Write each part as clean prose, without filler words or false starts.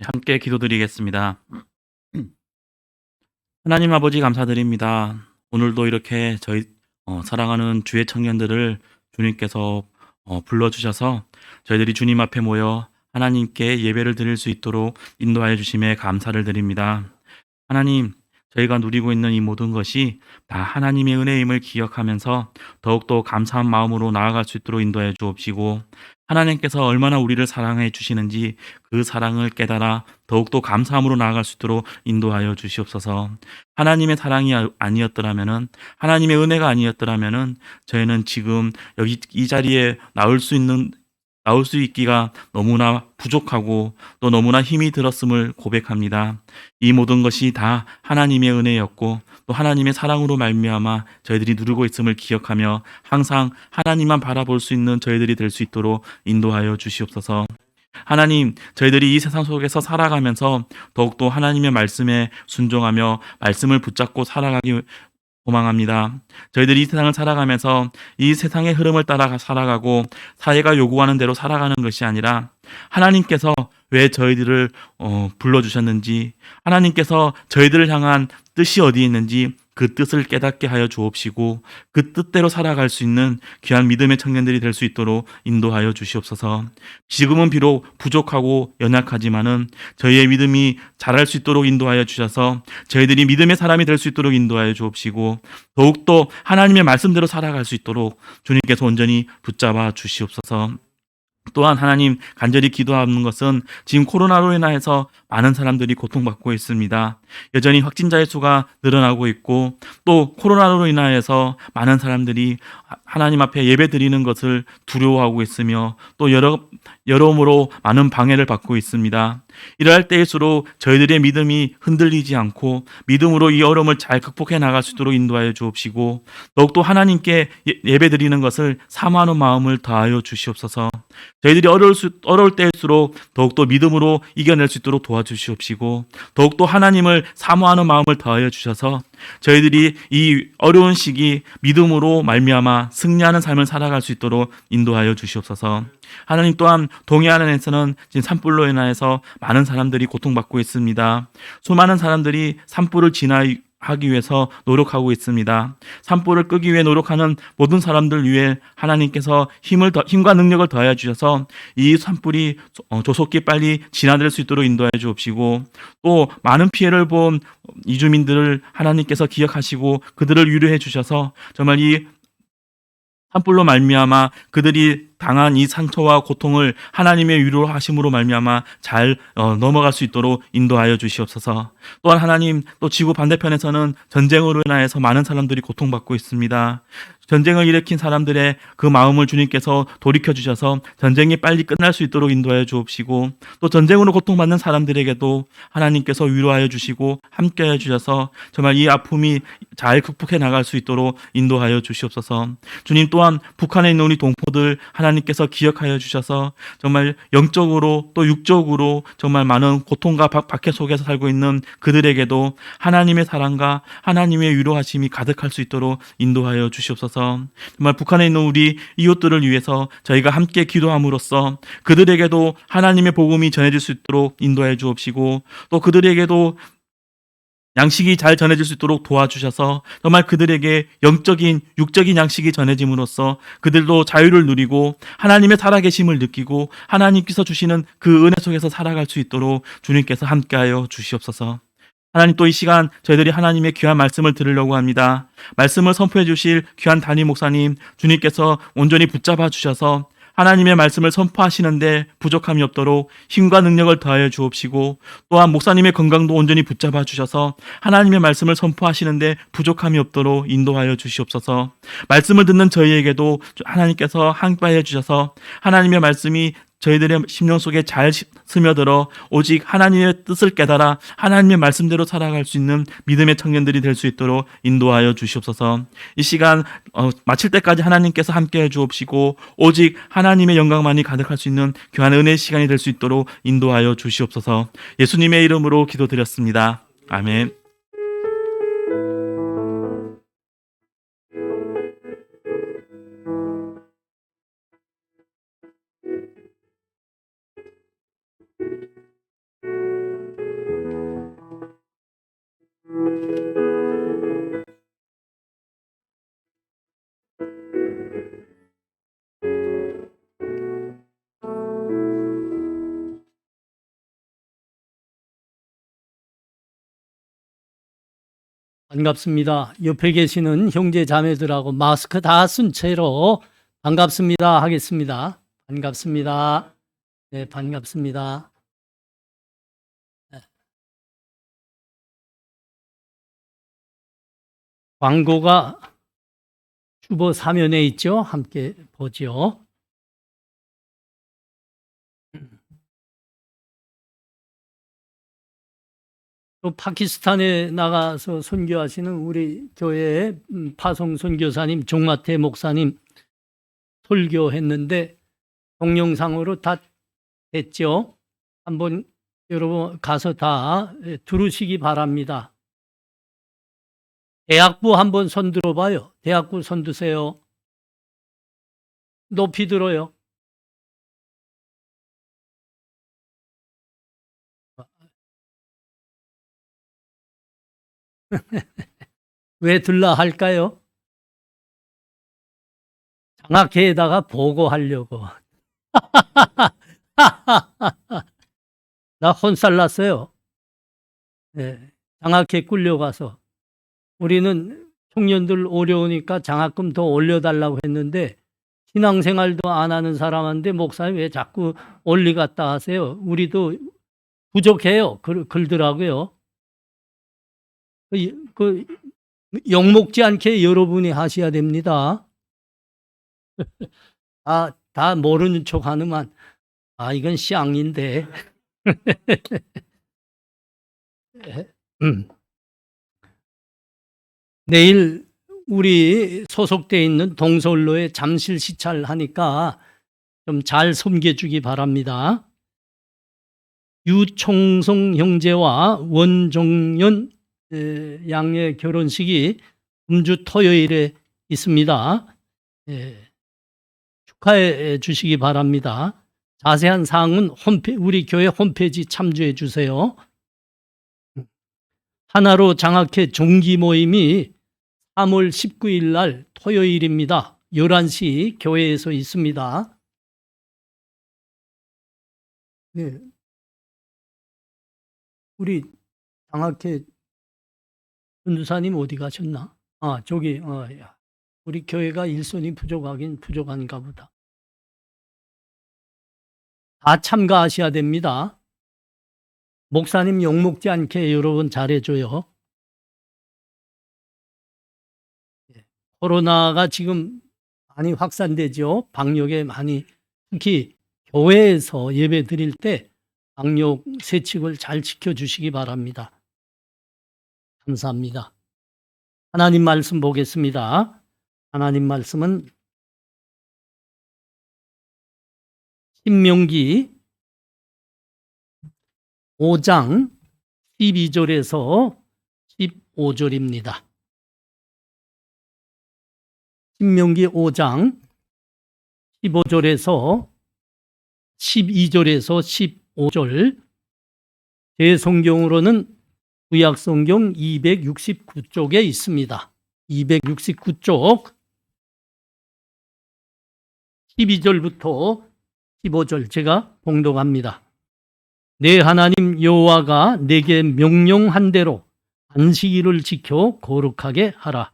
함께 기도드리겠습니다. 하나님 아버지 감사드립니다. 오늘도 이렇게 저희 사랑하는 주의 청년들을 주님께서 불러주셔서 저희들이 주님 앞에 모여 하나님께 예배를 드릴 수 있도록 인도하여 주심에 감사를 드립니다. 하나님, 저희가 누리고 있는 이 모든 것이 다 하나님의 은혜임을 기억하면서 더욱더 감사한 마음으로 나아갈 수 있도록 인도해 주옵시고, 하나님께서 얼마나 우리를 사랑해 주시는지 그 사랑을 깨달아 더욱더 감사함으로 나아갈 수 있도록 인도하여 주시옵소서. 하나님의 사랑이 아니었더라면은, 하나님의 은혜가 아니었더라면은 저희는 지금 여기 이 자리에 나올 수 있기가 너무나 부족하고 또 너무나 힘이 들었음을 고백합니다. 이 모든 것이 다 하나님의 은혜였고 또 하나님의 사랑으로 말미암아 저희들이 누리고 있음을 기억하며 항상 하나님만 바라볼 수 있는 저희들이 될 수 있도록 인도하여 주시옵소서. 하나님, 저희들이 이 세상 속에서 살아가면서 더욱더 하나님의 말씀에 순종하며 말씀을 붙잡고 살아가기 소망합니다. 저희들이 이 세상을 살아가면서 이 세상의 흐름을 따라 살아가고 사회가 요구하는 대로 살아가는 것이 아니라 하나님께서 왜 저희들을 불러주셨는지, 하나님께서 저희들을 향한 뜻이 어디 있는지 그 뜻을 깨닫게 하여 주옵시고 그 뜻대로 살아갈 수 있는 귀한 믿음의 청년들이 될 수 있도록 인도하여 주시옵소서. 지금은 비록 부족하고 연약하지만은 저희의 믿음이 자랄 수 있도록 인도하여 주셔서 저희들이 믿음의 사람이 될 수 있도록 인도하여 주옵시고 더욱더 하나님의 말씀대로 살아갈 수 있도록 주님께서 온전히 붙잡아 주시옵소서. 또한 하나님, 간절히 기도하는 것은 지금 코로나로 인해서 많은 사람들이 고통받고 있습니다. 여전히 확진자의 수가 늘어나고 있고 또 코로나로 인하여서 많은 사람들이 하나님 앞에 예배 드리는 것을 두려워하고 있으며 또 여러모로 많은 방해를 받고 있습니다. 이러할 때일수록 저희들의 믿음이 흔들리지 않고 믿음으로 이 어려움을 잘 극복해 나갈 수 있도록 인도하여 주옵시고 더욱더 하나님께 예배 드리는 것을 사모하는 마음을 더하여 주시옵소서. 저희들이 어려울 때일수록 더욱더 믿음으로 이겨낼 수 있도록 도와주시옵시고 더욱더 하나님을 사모하는 마음을 더하여 주셔서 저희들이 이 어려운 시기 믿음으로 말미암아 승리하는 삶을 살아갈 수 있도록 인도하여 주시옵소서. 하나님, 또한 동해안에서는 지금 산불로 인하여서 많은 사람들이 고통받고 있습니다. 수많은 사람들이 산불을 진화하기 위해서 노력하고 있습니다. 산불을 끄기 위해 노력하는 모든 사람들 위해 하나님께서 힘과 능력을 더하여 주셔서 이 산불이 조속히 빨리 진화될 수 있도록 인도하여 주옵시고 또 많은 피해를 본 이주민들을 하나님께서 기억하시고 그들을 위로해 주셔서 정말 이 산불로 말미암아 그들이 당한 이 상처와 고통을 하나님의 위로하심으로 말미암아 잘 넘어갈 수 있도록 인도하여 주시옵소서. 또한 하나님, 또 지구 반대편에서는 전쟁으로 인하여서 많은 사람들이 고통받고 있습니다. 전쟁을 일으킨 사람들의 그 마음을 주님께서 돌이켜 주셔서 전쟁이 빨리 끝날 수 있도록 인도하여 주옵시고 또 전쟁으로 고통받는 사람들에게도 하나님께서 위로하여 주시고 함께하여 주셔서 정말 이 아픔이 잘 극복해 나갈 수 있도록 인도하여 주시옵소서. 주님, 또한 북한에 있는 우리 동포들 하나님께서 기억하여 주셔서 정말 영적으로 또 육적으로 정말 많은 고통과 박해 속에서 살고 있는 그들에게도 하나님의 사랑과 하나님의 위로하심이 가득할 수 있도록 인도하여 주시옵소서. 정말 북한에 있는 우리 이웃들을 위해서 저희가 함께 기도함으로써 그들에게도 하나님의 복음이 전해질 수 있도록 인도해 주옵시고 또 그들에게도 양식이 잘 전해질 수 있도록 도와주셔서 정말 그들에게 영적인 육적인 양식이 전해짐으로써 그들도 자유를 누리고 하나님의 살아계심을 느끼고 하나님께서 주시는 그 은혜 속에서 살아갈 수 있도록 주님께서 함께하여 주시옵소서. 하나님, 또 이 시간 저희들이 하나님의 귀한 말씀을 들으려고 합니다. 말씀을 선포해 주실 귀한 담임 목사님 주님께서 온전히 붙잡아 주셔서 하나님의 말씀을 선포하시는데 부족함이 없도록 힘과 능력을 더하여 주옵시고 또한 목사님의 건강도 온전히 붙잡아 주셔서 하나님의 말씀을 선포하시는데 부족함이 없도록 인도하여 주시옵소서. 말씀을 듣는 저희에게도 하나님께서 함께해 주셔서 하나님의 말씀이 저희들의 심령 속에 잘 스며들어 오직 하나님의 뜻을 깨달아 하나님의 말씀대로 살아갈 수 있는 믿음의 청년들이 될 수 있도록 인도하여 주시옵소서. 이 시간 마칠 때까지 하나님께서 함께해 주옵시고 오직 하나님의 영광만이 가득할 수 있는 귀한 은혜의 시간이 될 수 있도록 인도하여 주시옵소서. 예수님의 이름으로 기도드렸습니다. 아멘. 반갑습니다. 옆에 계시는 형제 자매들하고 마스크 다 쓴 채로 반갑습니다 하겠습니다. 반갑습니다. 네, 반갑습니다. 광고가 주보 사면에 있죠. 함께 보죠. 또 파키스탄에 나가서 선교하시는 우리 교회의 파송 선교사님 종마태 목사님 설교했는데 동영상으로 다 됐죠. 한번 여러분 가서 다 들으시기 바랍니다. 대학부 한번 손 들어봐요. 대학부 손 드세요. 높이 들어요. 왜 들라 할까요? 장학회에다가 보고하려고. 나 혼살 났어요. 네, 장학회 끌려가서. 우리는 청년들 어려우니까 장학금 더 올려달라고 했는데 신앙생활도 안 하는 사람한테 목사님 왜 자꾸 올리 갔다 하세요? 우리도 부족해요. 그러더라고요. 욕먹지 않게 여러분이 하셔야 됩니다. 다 모르는 척 하는만, 이건 쌍인데. 내일 우리 소속돼 있는 동서울로에 잠실 시찰하니까 좀 잘 섬겨주기 바랍니다. 유총성 형제와 원종연 양의 결혼식이 금주 토요일에 있습니다. 축하해 주시기 바랍니다. 자세한 사항은 우리 교회 홈페이지 참조해 주세요. 하나로 장학회 종기 모임이 3월 19일 날 토요일입니다. 11시 교회에서 있습니다. 네. 우리 장학회 전도사님 어디 가셨나? 저기, 우리 교회가 일손이 부족하긴 부족한가 보다. 다 참가하셔야 됩니다. 목사님 욕먹지 않게 여러분 잘해줘요. 코로나가 지금 많이 확산되죠. 방역에 많이, 특히 교회에서 예배 드릴 때 방역 세칙을 잘 지켜주시기 바랍니다. 감사합니다. 하나님 말씀 보겠습니다. 하나님 말씀은 신명기 5장 12절에서 15절입니다. 신명기 5장 15절에서 12절에서 15절, 제 성경으로는 구약성경 269쪽에 있습니다. 269쪽 12절부터 15절 제가 봉독합니다. 내 하나님 여호와가 내게 명령한 대로 안식일을 지켜 거룩하게 하라.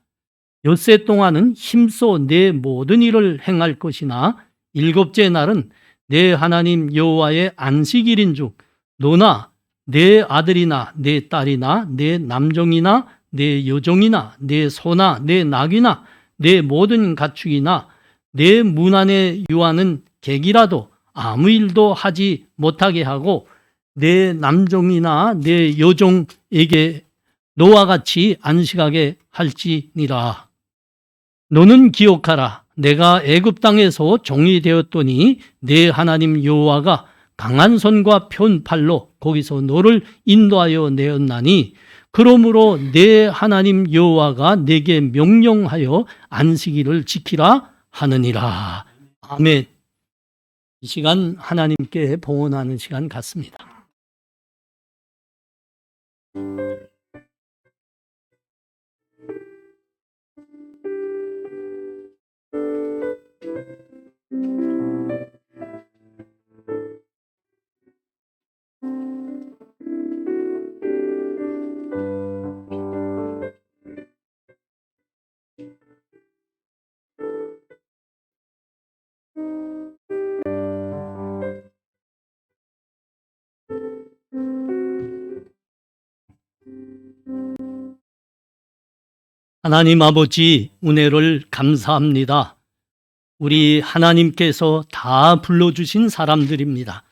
엿새 동안은 힘써 내 모든 일을 행할 것이나 일곱째 날은 내 하나님 여호와의 안식일인 중 너나 내 아들이나 내 딸이나 내 남종이나 내 여종이나 내 소나 내 낙이나 내 모든 가축이나 내 문 안에 유하는 객이라도 아무 일도 하지 못하게 하고 내 남종이나 내 여종에게 너와 같이 안식하게 할지니라. 너는 기억하라. 내가 애굽 땅에서 종이 되었더니 내 하나님 여호와가 강한 손과 편 팔로 거기서 너를 인도하여 내었나니 그러므로 내 하나님 여호와가 내게 명령하여 안식일을 지키라 하느니라. 아멘. 이 시간 하나님께 봉헌하는 시간 같습니다. 하나님 아버지 은혜를 감사합니다. 우리 하나님께서 다 불러주신 사람들입니다.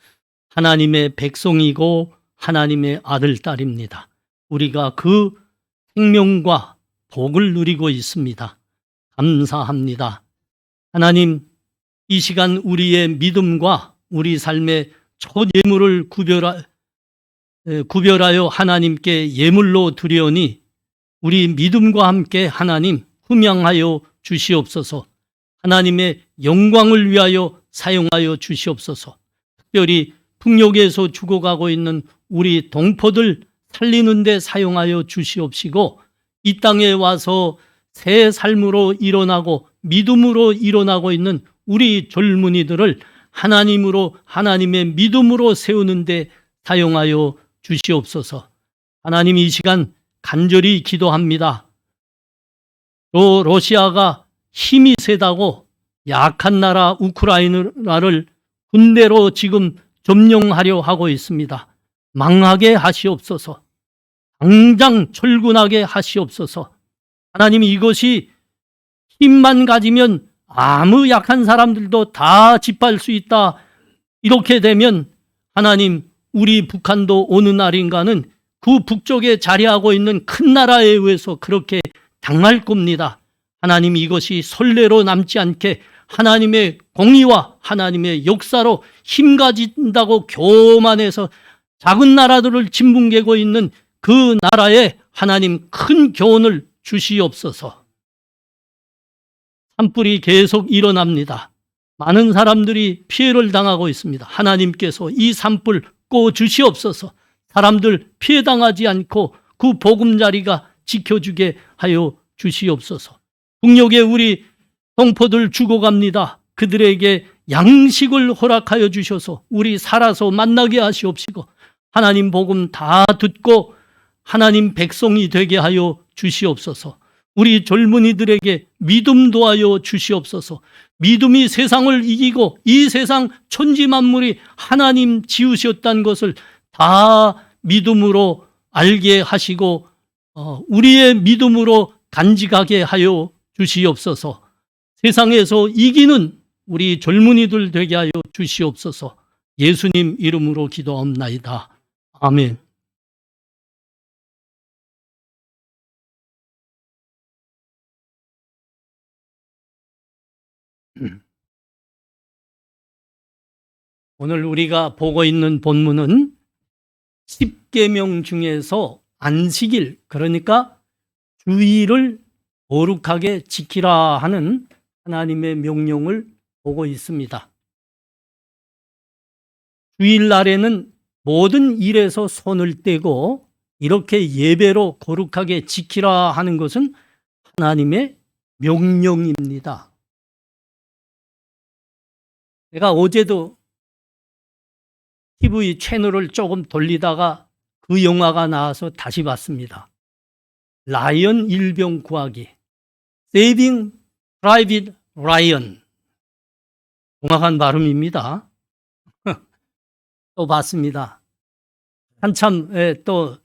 하나님의 백성이고 하나님의 아들, 딸입니다. 우리가 그 생명과 복을 누리고 있습니다. 감사합니다. 하나님, 이 시간 우리의 믿음과 우리 삶의 첫 예물을 구별하여 하나님께 예물로 드리오니 우리 믿음과 함께 하나님 흠양하여 주시옵소서. 하나님의 영광을 위하여 사용하여 주시옵소서. 특별히 풍력에서 죽어가고 있는 우리 동포들 살리는 데 사용하여 주시옵시고, 이 땅에 와서 새 삶으로 일어나고 믿음으로 일어나고 있는 우리 젊은이들을 하나님으로, 하나님의 믿음으로 세우는 데 사용하여 주시옵소서. 하나님, 이 시간 간절히 기도합니다. 또 러시아가 힘이 세다고 약한 나라 우크라이나를 군대로 지금 점령하려 하고 있습니다. 망하게 하시옵소서. 당장 철군하게 하시옵소서. 하나님, 이것이 힘만 가지면 아무 약한 사람들도 다 짓밟을 수 있다. 이렇게 되면 하나님, 우리 북한도 어느 날인가는 그 북쪽에 자리하고 있는 큰 나라에 의해서 그렇게 당할 겁니다. 하나님, 이것이 선례로 남지 않게 하나님의 공의와 하나님의 역사로 힘 가진다고 교만해서 작은 나라들을 짓뭉개고 있는 그 나라에 하나님 큰 교훈을 주시옵소서. 산불이 계속 일어납니다. 많은 사람들이 피해를 당하고 있습니다. 하나님께서 이 산불 꺼 주시옵소서. 사람들 피해당하지 않고 그 보금자리가 지켜주게 하여 주시옵소서. 북녘에 우리 동포들 죽어갑니다. 그들에게 양식을 허락하여 주셔서 우리 살아서 만나게 하시옵시고, 하나님 복음 다 듣고 하나님 백성이 되게 하여 주시옵소서. 우리 젊은이들에게 믿음 도하여 주시옵소서. 믿음이 세상을 이기고 이 세상 천지만물이 하나님 지으셨다는 것을 다 믿음으로 알게 하시고 우리의 믿음으로 간직하게 하여 주시옵소서. 세상에서 이기는 우리 젊은이들 되게 하여 주시옵소서. 예수님 이름으로 기도하옵나이다. 아멘. 오늘 우리가 보고 있는 본문은 10계명 중에서 안식일, 그러니까 주일을 거룩하게 지키라 하는 하나님의 명령을 보고 있습니다. 주일날에는 모든 일에서 손을 떼고 이렇게 예배로 거룩하게 지키라 하는 것은 하나님의 명령입니다. 내가 어제도 TV 채널을 조금 돌리다가 그 영화가 나와서 다시 봤습니다. 라이언 일병 구하기, Saving Private Ryan. 정확한 발음입니다. 또 봤습니다. 한참 또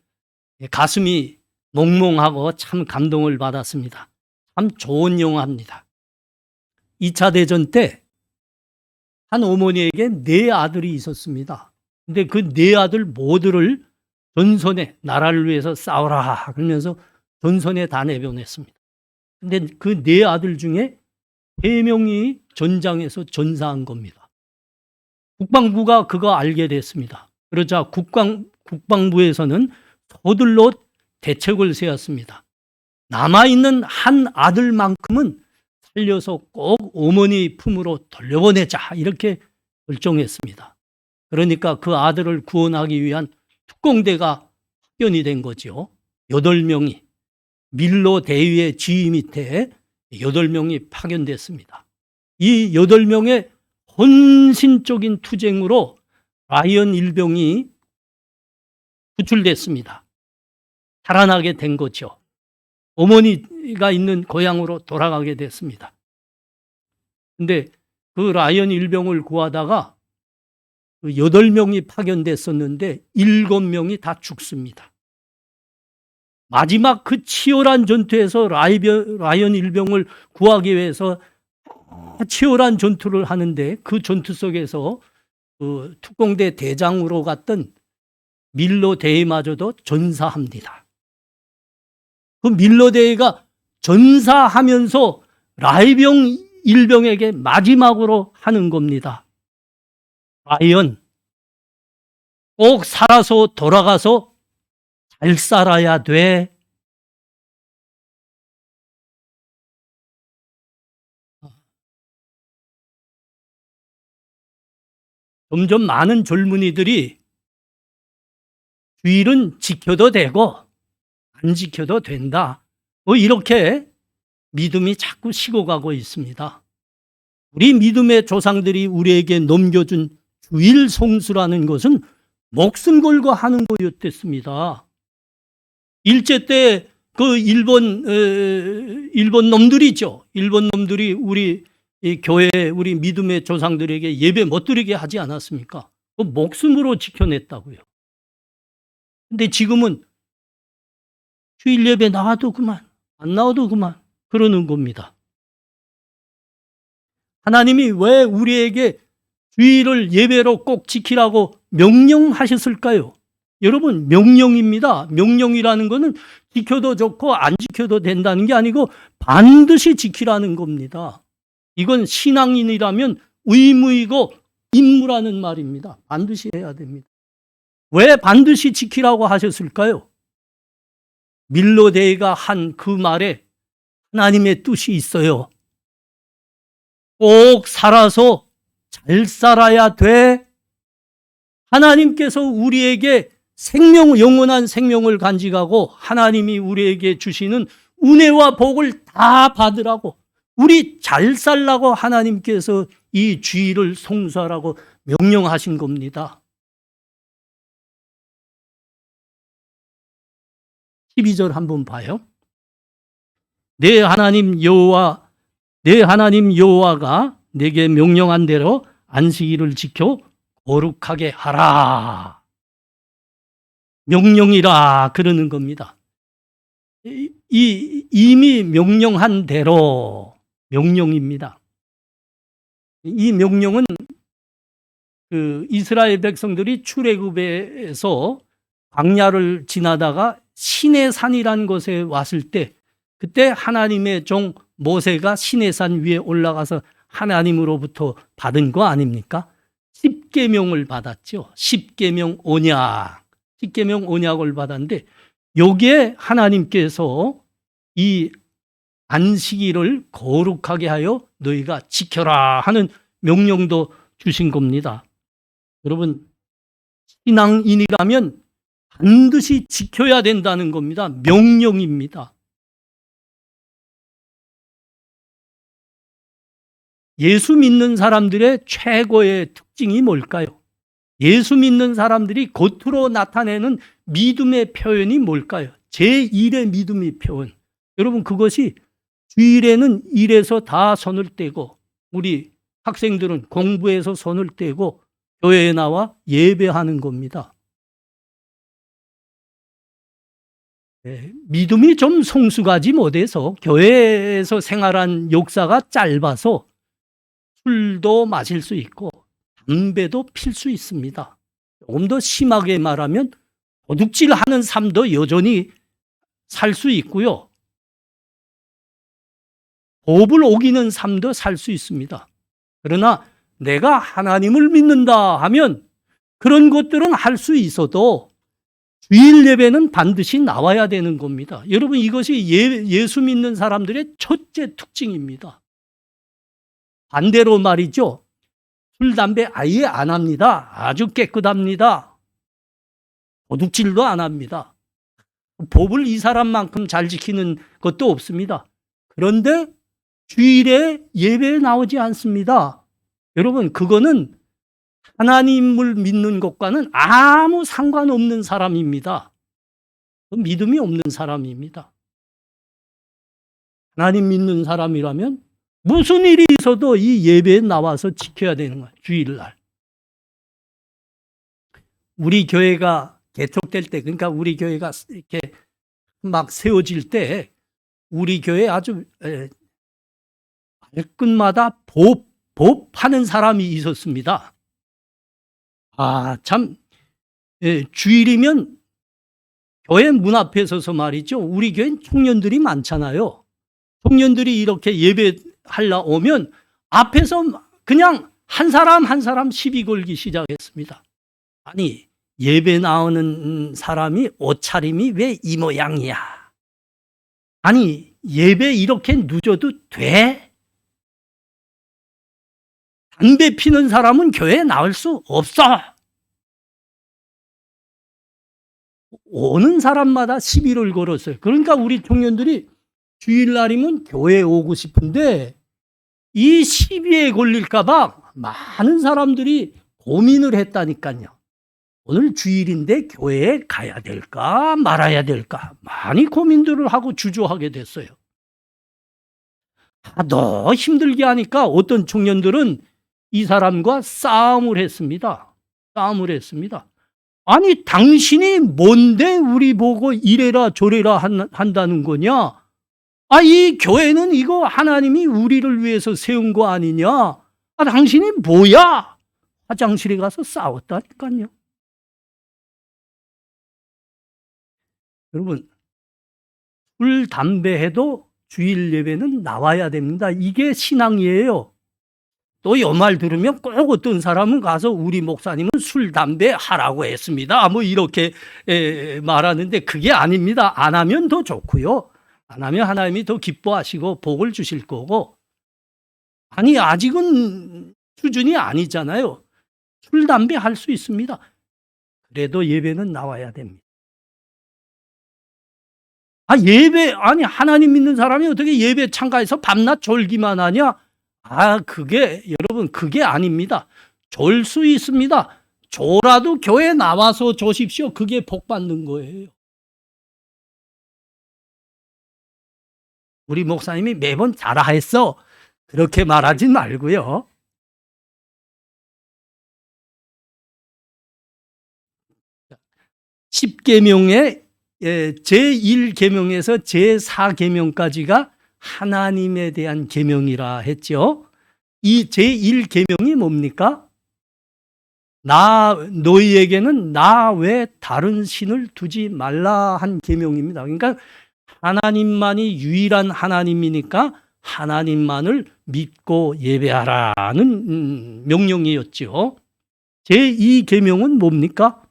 가슴이 몽몽하고 참 감동을 받았습니다. 참 좋은 영화입니다. 2차 대전 때 한 어머니에게 4 아들이 있었습니다. 근데 그 4 아들 모두를 전선에, 나라를 위해서 싸우라 그러면서 전선에 다 내보냈습니다. 근데 그 4 아들 중에 3명이 전장에서 전사한 겁니다. 국방부가 그거 알게 됐습니다. 그러자 국방부에서는 서둘러 대책을 세웠습니다. 남아있는 한 아들만큼은 살려서 꼭 어머니 품으로 돌려보내자, 이렇게 결정했습니다. 그러니까 그 아들을 구원하기 위한 특공대가 파견이 된 거죠. 8명이 밀로 대위의 지휘 밑에 8명이 파견됐습니다. 이 8명의 헌신적인 투쟁으로 라이언 일병이 구출됐습니다. 살아나게 된 거죠. 어머니가 있는 고향으로 돌아가게 됐습니다. 근데 그 라이언 일병을 구하다가 8명이 파견됐었는데 7명이 다 죽습니다. 마지막 그 치열한 전투에서 라이언 일병을 구하기 위해서 치열한 전투를 하는데 그 전투 속에서 그 특공대 대장으로 갔던 밀로 대위마저도 전사합니다. 그 밀로 대위가 전사하면서 라이언 일병에게 마지막으로 하는 겁니다. 라이언, 꼭 살아서 돌아가서 잘 살아야 돼. 점점 많은 젊은이들이 주일은 지켜도 되고 안 지켜도 된다. 이렇게 믿음이 자꾸 식어가고 있습니다. 우리 믿음의 조상들이 우리에게 넘겨준 주일 성수라는 것은 목숨 걸고 하는 거였댔습니다. 일제 때 그 일본 놈들이죠. 일본 놈들이 우리 이 교회 우리 믿음의 조상들에게 예배 못 드리게 하지 않았습니까? 그 목숨으로 지켜냈다고요. 근데 지금은 주일 예배 나와도 그만, 안 나와도 그만 그러는 겁니다. 하나님이 왜 우리에게 주일을 예배로 꼭 지키라고 명령하셨을까요? 여러분, 명령입니다. 명령이라는 것은 지켜도 좋고 안 지켜도 된다는 게 아니고 반드시 지키라는 겁니다. 이건 신앙인이라면 의무이고 임무라는 말입니다. 반드시 해야 됩니다. 왜 반드시 지키라고 하셨을까요? 밀로 대위가 한 그 말에 하나님의 뜻이 있어요. 꼭 살아서 잘 살아야 돼. 하나님께서 우리에게 영원한 생명을 간직하고 하나님이 우리에게 주시는 은혜와 복을 다 받으라고, 우리 잘 살라고 하나님께서 이 주일을 성수하라고 명령하신 겁니다. 12절 한번 봐요. 내 하나님 여호와가 내게 명령한 대로 안식일을 지켜 거룩하게 하라. 명령이라 그러는 겁니다. 이미 명령한 대로 명령입니다. 이 명령은 그 이스라엘 백성들이 출애굽에서 광야를 지나다가 시내산이라는 곳에 왔을 때, 그때 하나님의 종 모세가 시내산 위에 올라가서 하나님으로부터 받은 거 아닙니까? 십계명을 받았죠. 십계명 언약을 받았는데, 여기에 하나님께서 이 안식일을 거룩하게 하여 너희가 지켜라 하는 명령도 주신 겁니다. 여러분, 신앙인이라면 반드시 지켜야 된다는 겁니다. 명령입니다. 예수 믿는 사람들의 최고의 특징이 뭘까요? 예수 믿는 사람들이 겉으로 나타내는 믿음의 표현이 뭘까요? 제1의 믿음의 표현. 여러분, 그것이 주일에는 일에서 다 손을 떼고, 우리 학생들은 공부해서 손을 떼고 교회에 나와 예배하는 겁니다. 믿음이 좀 성숙하지 못해서 교회에서 생활한 역사가 짧아서 술도 마실 수 있고 담배도 필 수 있습니다. 조금 더 심하게 말하면 도둑질하는 삶도 여전히 살 수 있고요. 법을 어기는 삶도 살 수 있습니다. 그러나 내가 하나님을 믿는다 하면 그런 것들은 할 수 있어도 주일 예배는 반드시 나와야 되는 겁니다. 여러분, 이것이 예수 믿는 사람들의 첫째 특징입니다. 반대로 말이죠. 술, 담배 아예 안 합니다. 아주 깨끗합니다. 도둑질도 안 합니다. 법을 이 사람만큼 잘 지키는 것도 없습니다. 그런데 주일에 예배에 나오지 않습니다. 여러분, 그거는 하나님을 믿는 것과는 아무 상관없는 사람입니다. 믿음이 없는 사람입니다. 하나님 믿는 사람이라면 무슨 일이 있어도 이 예배에 나와서 지켜야 되는 거예요. 주일날. 우리 교회가 개척될 때, 그러니까 우리 교회가 이렇게 막 세워질 때 우리 교회 아주 발끝마다 법하는 사람이 있었습니다. 참 주일이면 교회 문 앞에 서서 말이죠. 우리 교회는 청년들이 많잖아요. 청년들이 이렇게 예배하려 오면 앞에서 그냥 한 사람 한 사람 시비 걸기 시작했습니다. 아니, 예배 나오는 사람이 옷차림이 왜 이 모양이야? 아니, 예배 이렇게 늦어도 돼? 담배 피는 사람은 교회에 나올 수 없어. 오는 사람마다 시비를 걸었어요. 그러니까 우리 청년들이 주일날이면 교회에 오고 싶은데 이 시비에 걸릴까봐 많은 사람들이 고민을 했다니까요. 오늘 주일인데 교회에 가야 될까 말아야 될까 많이 고민들을 하고 주저하게 됐어요. 너 힘들게 하니까 어떤 청년들은 이 사람과 싸움을 했습니다. 아니, 당신이 뭔데 우리 보고 이래라 저래라 한다는 거냐? 이 교회는 이거 하나님이 우리를 위해서 세운 거 아니냐? 당신이 뭐야? 화장실에 가서 싸웠다니까요. 여러분, 술, 담배 해도 주일 예배는 나와야 됩니다. 이게 신앙이에요. 또 이 말 들으면 꼭 어떤 사람은 가서 우리 목사님은 술, 담배 하라고 했습니다. 뭐 이렇게 말하는데 그게 아닙니다. 안 하면 더 좋고요. 안 하면 하나님이 더 기뻐하시고 복을 주실 거고. 아니, 아직은 수준이 아니잖아요. 술, 담배 할 수 있습니다. 그래도 예배는 나와야 됩니다. 예배, 아니, 하나님 믿는 사람이 어떻게 예배 참가해서 밤낮 졸기만 하냐? 여러분, 그게 아닙니다. 졸 수 있습니다. 졸아도 교회 나와서 조십시오. 그게 복 받는 거예요. 우리 목사님이 매번 자라 했어. 그렇게 말하지 말고요. (10계명의) 제1계명에서 제4계명까지가 하나님에 대한 계명이라 했죠. 이 제1계명이 뭡니까? 너희에게는 나 외 다른 신을 두지 말라 한 계명입니다. 그러니까 하나님만이 유일한 하나님이니까 하나님만을 믿고 예배하라는 명령이었죠. 제2계명은 뭡니까?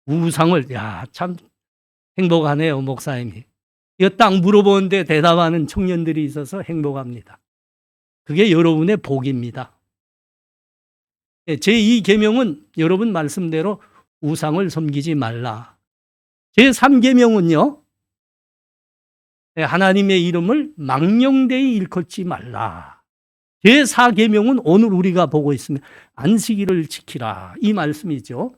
우상을, 참 행복하네요, 목사님이. 이거 딱 물어보는데 대답하는 청년들이 있어서 행복합니다. 그게 여러분의 복입니다. 제2계명은 여러분 말씀대로 우상을 섬기지 말라. 제3계명은요, 하나님의 이름을 망령되이 일컫지 말라. 제4계명은 오늘 우리가 보고 있으면 안식일을 지키라, 이 말씀이죠.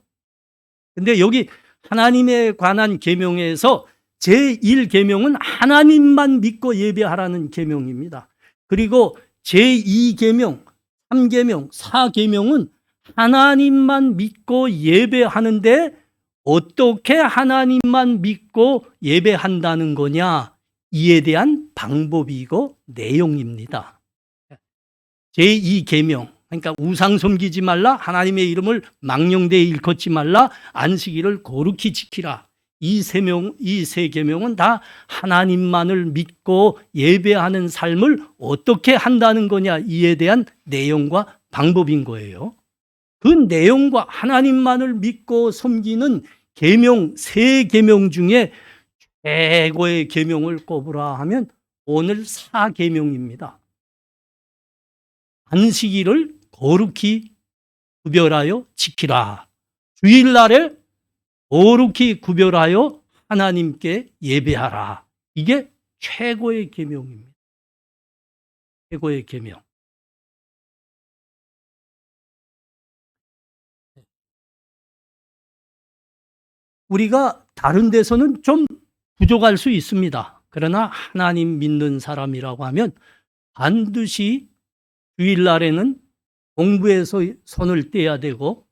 근데 여기 하나님에 관한 계명에서 제1계명은 하나님만 믿고 예배하라는 계명입니다. 그리고 제2계명, 3계명, 4계명은 하나님만 믿고 예배하는데 어떻게 하나님만 믿고 예배한다는 거냐? 이에 대한 방법이고 내용입니다. 제2계명, 그러니까 우상 섬기지 말라, 하나님의 이름을 망령되이 일컫지 말라, 안식일을 거룩히 지키라. 이 세 계명은 다 하나님만을 믿고 예배하는 삶을 어떻게 한다는 거냐, 이에 대한 내용과 방법인 거예요. 그 내용과 하나님만을 믿고 섬기는 계명, 세 계명 중에 최고의 계명을 꼽으라 하면 오늘 4계명입니다. 안식일을 거룩히 구별하여 지키라. 주일날에 거룩히 구별하여 하나님께 예배하라. 이게 최고의 계명입니다. 최고의 계명. 우리가 다른 데서는 좀 부족할 수 있습니다. 그러나 하나님 믿는 사람이라고 하면 반드시 주일날에는 공부에서 손을 떼야 되고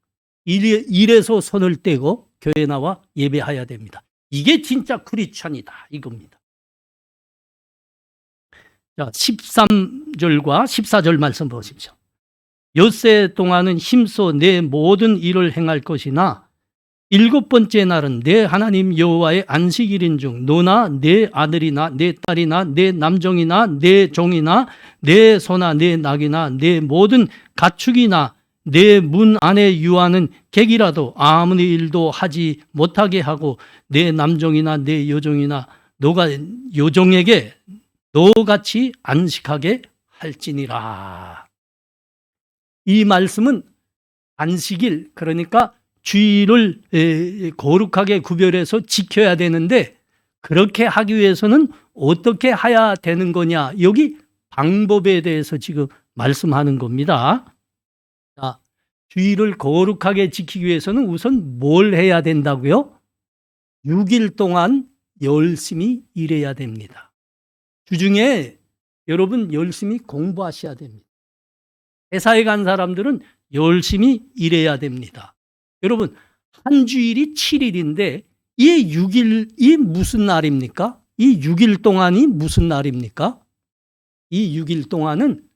일에서 손을 떼고 교회 나와 예배해야 됩니다. 이게 진짜 크리스천이다 이겁니다. 자, 13절과 14절 말씀 보십시오. 엿새 동안은 힘써 내 모든 일을 행할 것이나 일곱 번째 날은 내 하나님 여호와의 안식일인 중 너나 내 아들이나 내 딸이나 내 남종이나 내 종이나 내 소나 내 낙이나 내 모든 가축이나 내 문 안에 유하는 객이라도 아무 일도 하지 못하게 하고 내 남종이나 내 여종이나 너가 여종에게 너같이 안식하게 할지니라. 이 말씀은 안식일, 그러니까 주일을 거룩하게 구별해서 지켜야 되는데 그렇게 하기 위해서는 어떻게 해야 되는 거냐, 여기 방법에 대해서 지금 말씀하는 겁니다. 자, 주일을 거룩하게 지키기 위해서는 우선 뭘 해야 된다고요? 6일 동안 열심히 일해야 됩니다. 주중에 여러분 열심히 공부하셔야 됩니다. 회사에 간 사람들은 열심히 일해야 됩니다. 여러분, 한 주일이 7일인데 이 6일이 무슨 날입니까? 이 6일 동안이 무슨 날입니까? 이 6일 동안은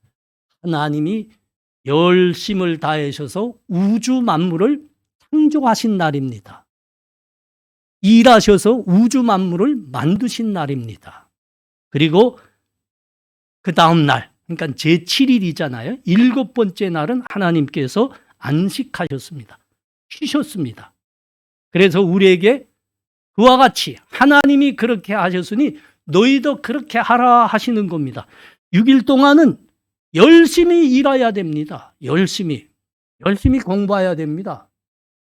하나님이 열심을 다하셔서 우주 만물을 창조하신 날입니다. 일하셔서 우주 만물을 만드신 날입니다. 그리고 그 다음 날, 그러니까 제7일이잖아요. 일곱 번째 날은 하나님께서 안식하셨습니다. 쉬셨습니다. 그래서 우리에게 그와 같이 하나님이 그렇게 하셨으니 너희도 그렇게 하라 하시는 겁니다. 6일 동안은 열심히 일해야 됩니다. 열심히 공부해야 됩니다.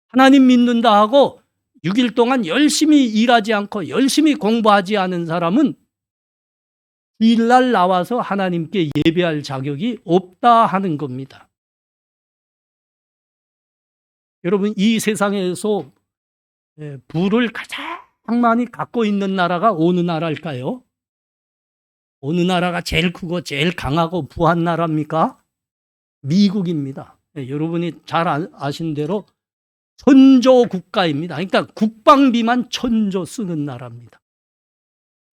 하나님 믿는다 하고 6일 동안 열심히 일하지 않고 열심히 공부하지 않은 사람은 주일날 나와서 하나님께 예배할 자격이 없다 하는 겁니다. 여러분, 이 세상에서 부를 가장 많이 갖고 있는 나라가 어느 나라일까요? 어느 나라가 제일 크고 제일 강하고 부한 나라입니까? 미국입니다. 여러분이 잘 아신 대로 천조 국가입니다. 그러니까 국방비만 천조 쓰는 나라입니다.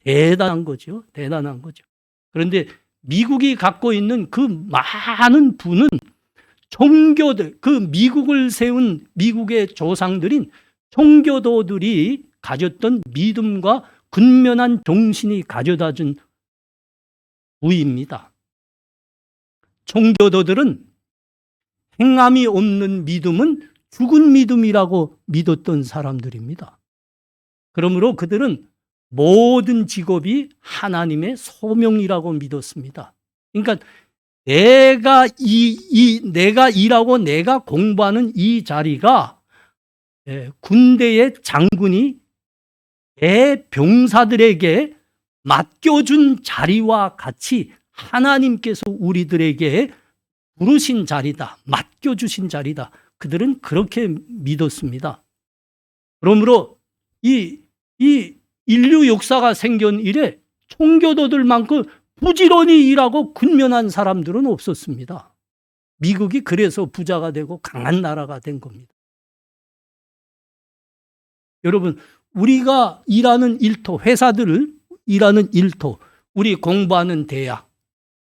대단한 거죠. 대단한 거죠. 그런데 미국이 갖고 있는 그 많은 부는 총교들, 그 미국을 세운 미국의 조상들인 총교도들이 가졌던 믿음과 근면한 정신이 가져다 준 부입니다. 총교도들은 행함이 없는 믿음은 죽은 믿음이라고 믿었던 사람들입니다. 그러므로 그들은 모든 직업이 하나님의 소명이라고 믿었습니다. 그러니까 내가 일하고 내가 공부하는 이 자리가 군대의 장군이 대병사들에게 맡겨준 자리와 같이 하나님께서 우리들에게 부르신 자리다, 맡겨주신 자리다. 그들은 그렇게 믿었습니다. 그러므로 이 인류 역사가 생긴 이래 총교도들만큼 부지런히 일하고 근면한 사람들은 없었습니다. 미국이 그래서 부자가 되고 강한 나라가 된 겁니다. 여러분, 우리가 일하는 일터, 회사들을 일하는 일터, 우리 공부하는 대학,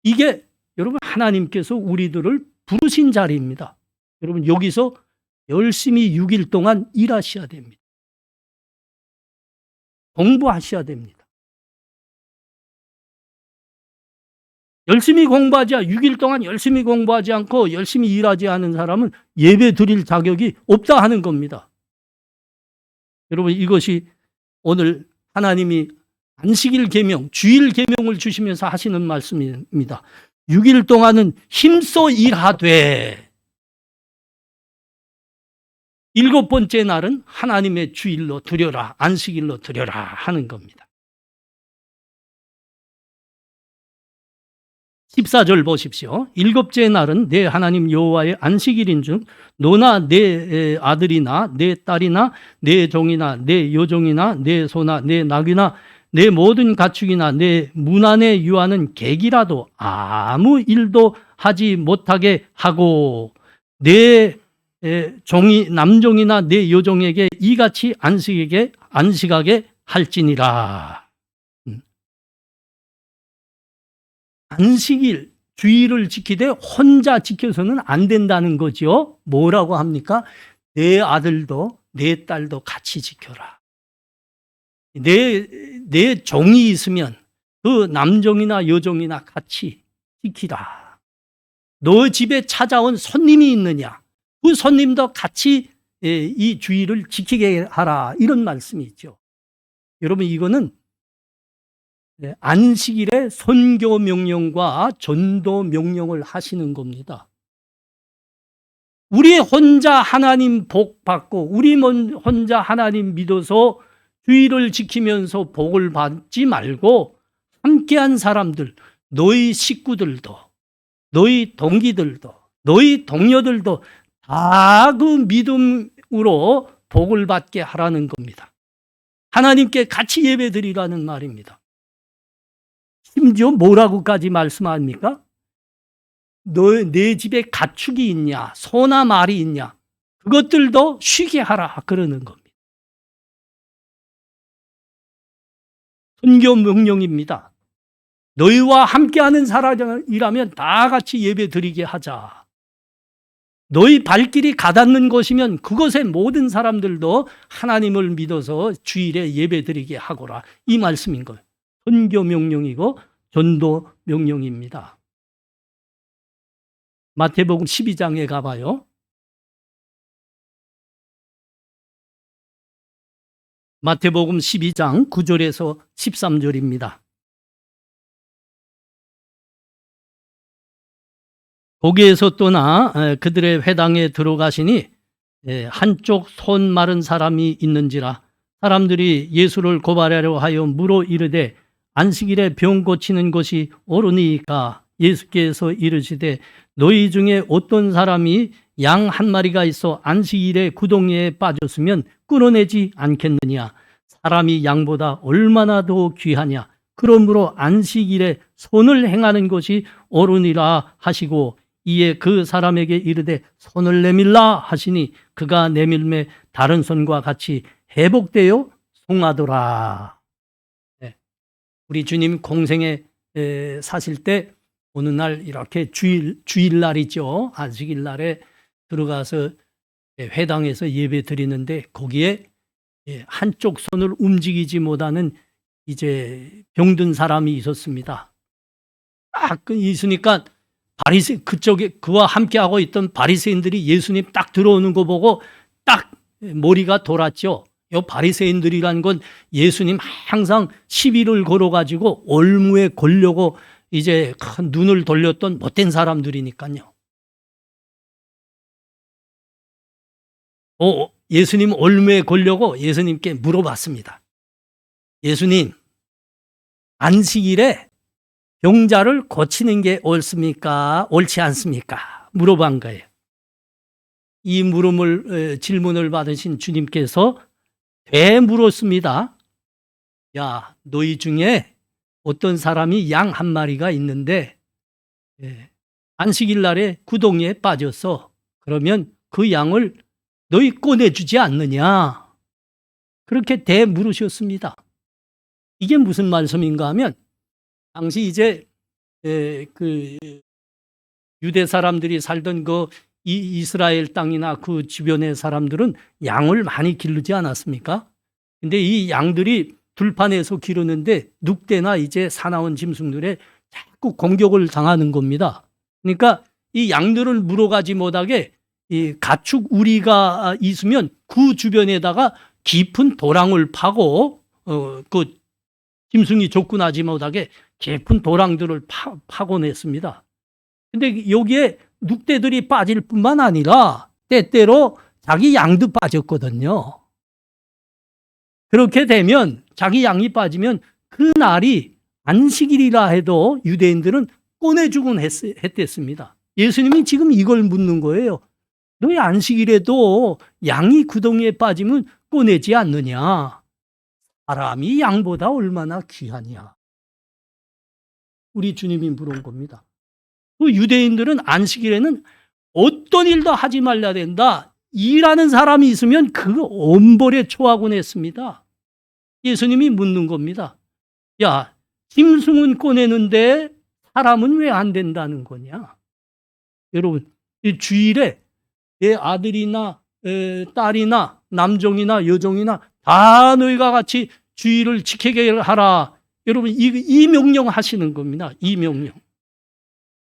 이게 여러분 하나님께서 우리들을 부르신 자리입니다. 여러분, 여기서 열심히 6일 동안 일하셔야 됩니다. 공부하셔야 됩니다. 열심히 공부하지, 6일 동안 열심히 공부하지 않고 열심히 일하지 않은 사람은 예배 드릴 자격이 없다 하는 겁니다. 여러분, 이것이 오늘 하나님이 안식일 계명, 주일 계명을 주시면서 하시는 말씀입니다. 6일 동안은 힘써 일하되 일곱 번째 날은 하나님의 주일로 드려라, 안식일로 드려라 하는 겁니다. 14절 보십시오. 일곱째 날은 내 하나님 여호와의 안식일인 중 너나 내 아들이나 내 딸이나 내 종이나 내 여종이나 내 소나 내 낙이나 내 모든 가축이나 내 문 안에 유하는 객이라도 아무 일도 하지 못하게 하고 내 종이 남종이나 내 여종에게 이같이 안식하게 할지니라. 안식일, 주의를 지키되 혼자 지켜서는 안 된다는 거죠. 뭐라고 합니까? 내 아들도 내 딸도 같이 지켜라. 내 종이 있으면 그 남종이나 여종이나 같이 지키라. 너 집에 찾아온 손님이 있느냐? 그 손님도 같이 이 주의를 지키게 하라. 이런 말씀이 있죠. 여러분, 이거는 안식일에 선교 명령과 전도 명령을 하시는 겁니다. 우리 혼자 하나님 복 받고 우리 혼자 하나님 믿어서 주의를 지키면서 복을 받지 말고 함께한 사람들, 너희 식구들도, 너희 동기들도, 너희 동료들도 다 그 믿음으로 복을 받게 하라는 겁니다. 하나님께 같이 예배드리라는 말입니다. 심지어 뭐라고까지 말씀합니까? 내 집에 가축이 있냐, 소나 말이 있냐, 그것들도 쉬게 하라 그러는 겁니다. 선교 명령입니다. 너희와 함께하는 사람이라면 다 같이 예배드리게 하자. 너희 발길이 가닿는 곳이면 그곳의 모든 사람들도 하나님을 믿어서 주일에 예배드리게 하거라. 이 말씀인 거예요. 선교 명령이고 전도 명령입니다. 마태복음 12장에 가봐요. 마태복음 12장 9절에서 13절입니다. 거기에서 떠나 그들의 회당에 들어가시니 한쪽 손 마른 사람이 있는지라. 사람들이 예수를 고발하려 하여 물어 이르되 안식일에 병 고치는 것이 옳으니까. 예수께서 이르시되 너희 중에 어떤 사람이 양 한 마리가 있어 안식일에 구덩이에 빠졌으면 끊어내지 않겠느냐. 사람이 양보다 얼마나 더 귀하냐. 그러므로 안식일에 손을 행하는 것이 옳으니라 하시고 이에 그 사람에게 이르되 손을 내밀라 하시니 그가 내밀매 다른 손과 같이 회복되어 송하더라. 우리 주님 공생에 사실 때 어느 날 이렇게 주일날이죠. 안식일 날에 들어가서 회당에서 예배 드리는데 거기에 한쪽 손을 움직이지 못하는 이제 병든 사람이 있었습니다. 딱 있으니까 그쪽에 그와 함께하고 있던 바리새인들이 예수님 딱 들어오는 거 보고 딱 머리가 돌았죠. 이 바리새인들이라는 건 예수님 항상 시비를 걸어가지고 올무에 걸려고 이제 큰 눈을 돌렸던 못된 사람들이니까요. 예수님 올무에 걸려고 예수님께 물어봤습니다. 예수님, 안식일에 병자를 고치는 게 옳습니까? 옳지 않습니까? 물어본 거예요. 이 질문을 받으신 주님께서 되물었습니다. 야, 너희 중에 어떤 사람이 양 한 마리가 있는데 안식일 날에 구덩이에 빠졌어. 그러면 그 양을 너희 꺼내주지 않느냐? 그렇게 되물으셨습니다. 이게 무슨 말씀인가 하면 당시 이제 그 유대 사람들이 살던 그 이스라엘 땅이나 그 주변의 사람들은 양을 많이 기르지 않았습니까? 근데 이 양들이 들판에서 기르는데 늑대나 이제 사나운 짐승들에 자꾸 공격을 당하는 겁니다. 그러니까 이 양들을 물어가지 못하게 이 가축 우리가 있으면 그 주변에다가 깊은 도랑을 파고 그 짐승이 접근하지 못하게 깊은 도랑들을 파고냈습니다. 근데 여기에 늑대들이 빠질 뿐만 아니라 때때로 자기 양도 빠졌거든요. 그렇게 되면 자기 양이 빠지면 그 날이 안식일이라 해도 유대인들은 꺼내주곤 했댔습니다. 예수님이 지금 이걸 묻는 거예요. 너희 안식일에도 양이 구덩이에 빠지면 꺼내지 않느냐? 사람이 양보다 얼마나 귀하냐? 우리 주님이 물은 겁니다. 그 유대인들은 안식일에는 어떤 일도 하지 말아야 된다. 일하는 사람이 있으면 그 엄벌에 처하곤 했습니다. 예수님이 묻는 겁니다. 야, 짐승은 꺼내는데 사람은 왜 안 된다는 거냐? 여러분, 이 주일에 내 아들이나 딸이나 남종이나 여종이나 다 너희가 같이 주일을 지키게 하라. 여러분, 이 명령 하시는 겁니다. 이 명령.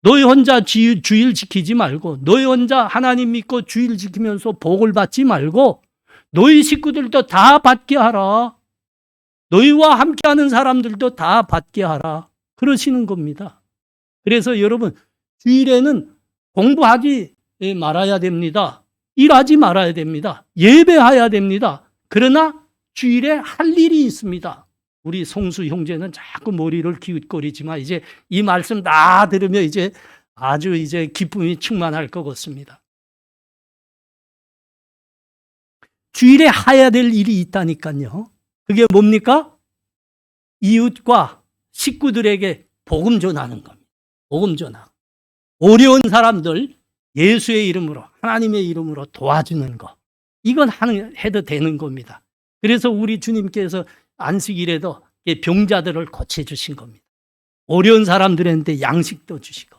너희 혼자 주일 지키지 말고, 너희 혼자 하나님 믿고 주일 지키면서 복을 받지 말고 너희 식구들도 다 받게 하라. 너희와 함께하는 사람들도 다 받게 하라. 그러시는 겁니다. 그래서 여러분, 주일에는 공부하지 말아야 됩니다. 일하지 말아야 됩니다. 예배해야 됩니다. 그러나 주일에 할 일이 있습니다. 우리 송수 형제는 자꾸 머리를 기웃거리지만 이제 이 말씀 다 들으면 이제 아주 이제 기쁨이 충만할 것 같습니다. 주일에 해야 될 일이 있다니까요. 그게 뭡니까? 이웃과 식구들에게 복음 전하는 겁니다. 복음 전하고. 어려운 사람들 예수의 이름으로, 하나님의 이름으로 도와주는 거. 이건 해도 되는 겁니다. 그래서 우리 주님께서 안식일에도 병자들을 고쳐주신 겁니다. 어려운 사람들한테 양식도 주시고.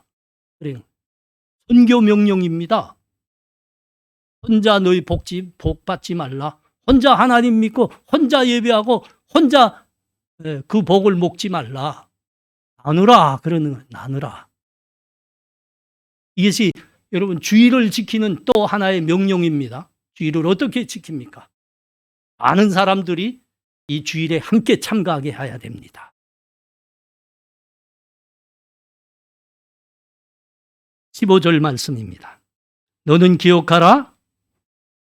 그래요. 선교 명령입니다. 혼자 너희 복 받지 말라. 혼자 하나님 믿고 혼자 예배하고 혼자 그 복을 먹지 말라. 나누라. 그러는 거예요. 나누라. 이것이 여러분 주일을 지키는 또 하나의 명령입니다. 주일을 어떻게 지킵니까? 많은 사람들이 이 주일에 함께 참가하게 해야 됩니다. 15절 말씀입니다. 너는 기억하라.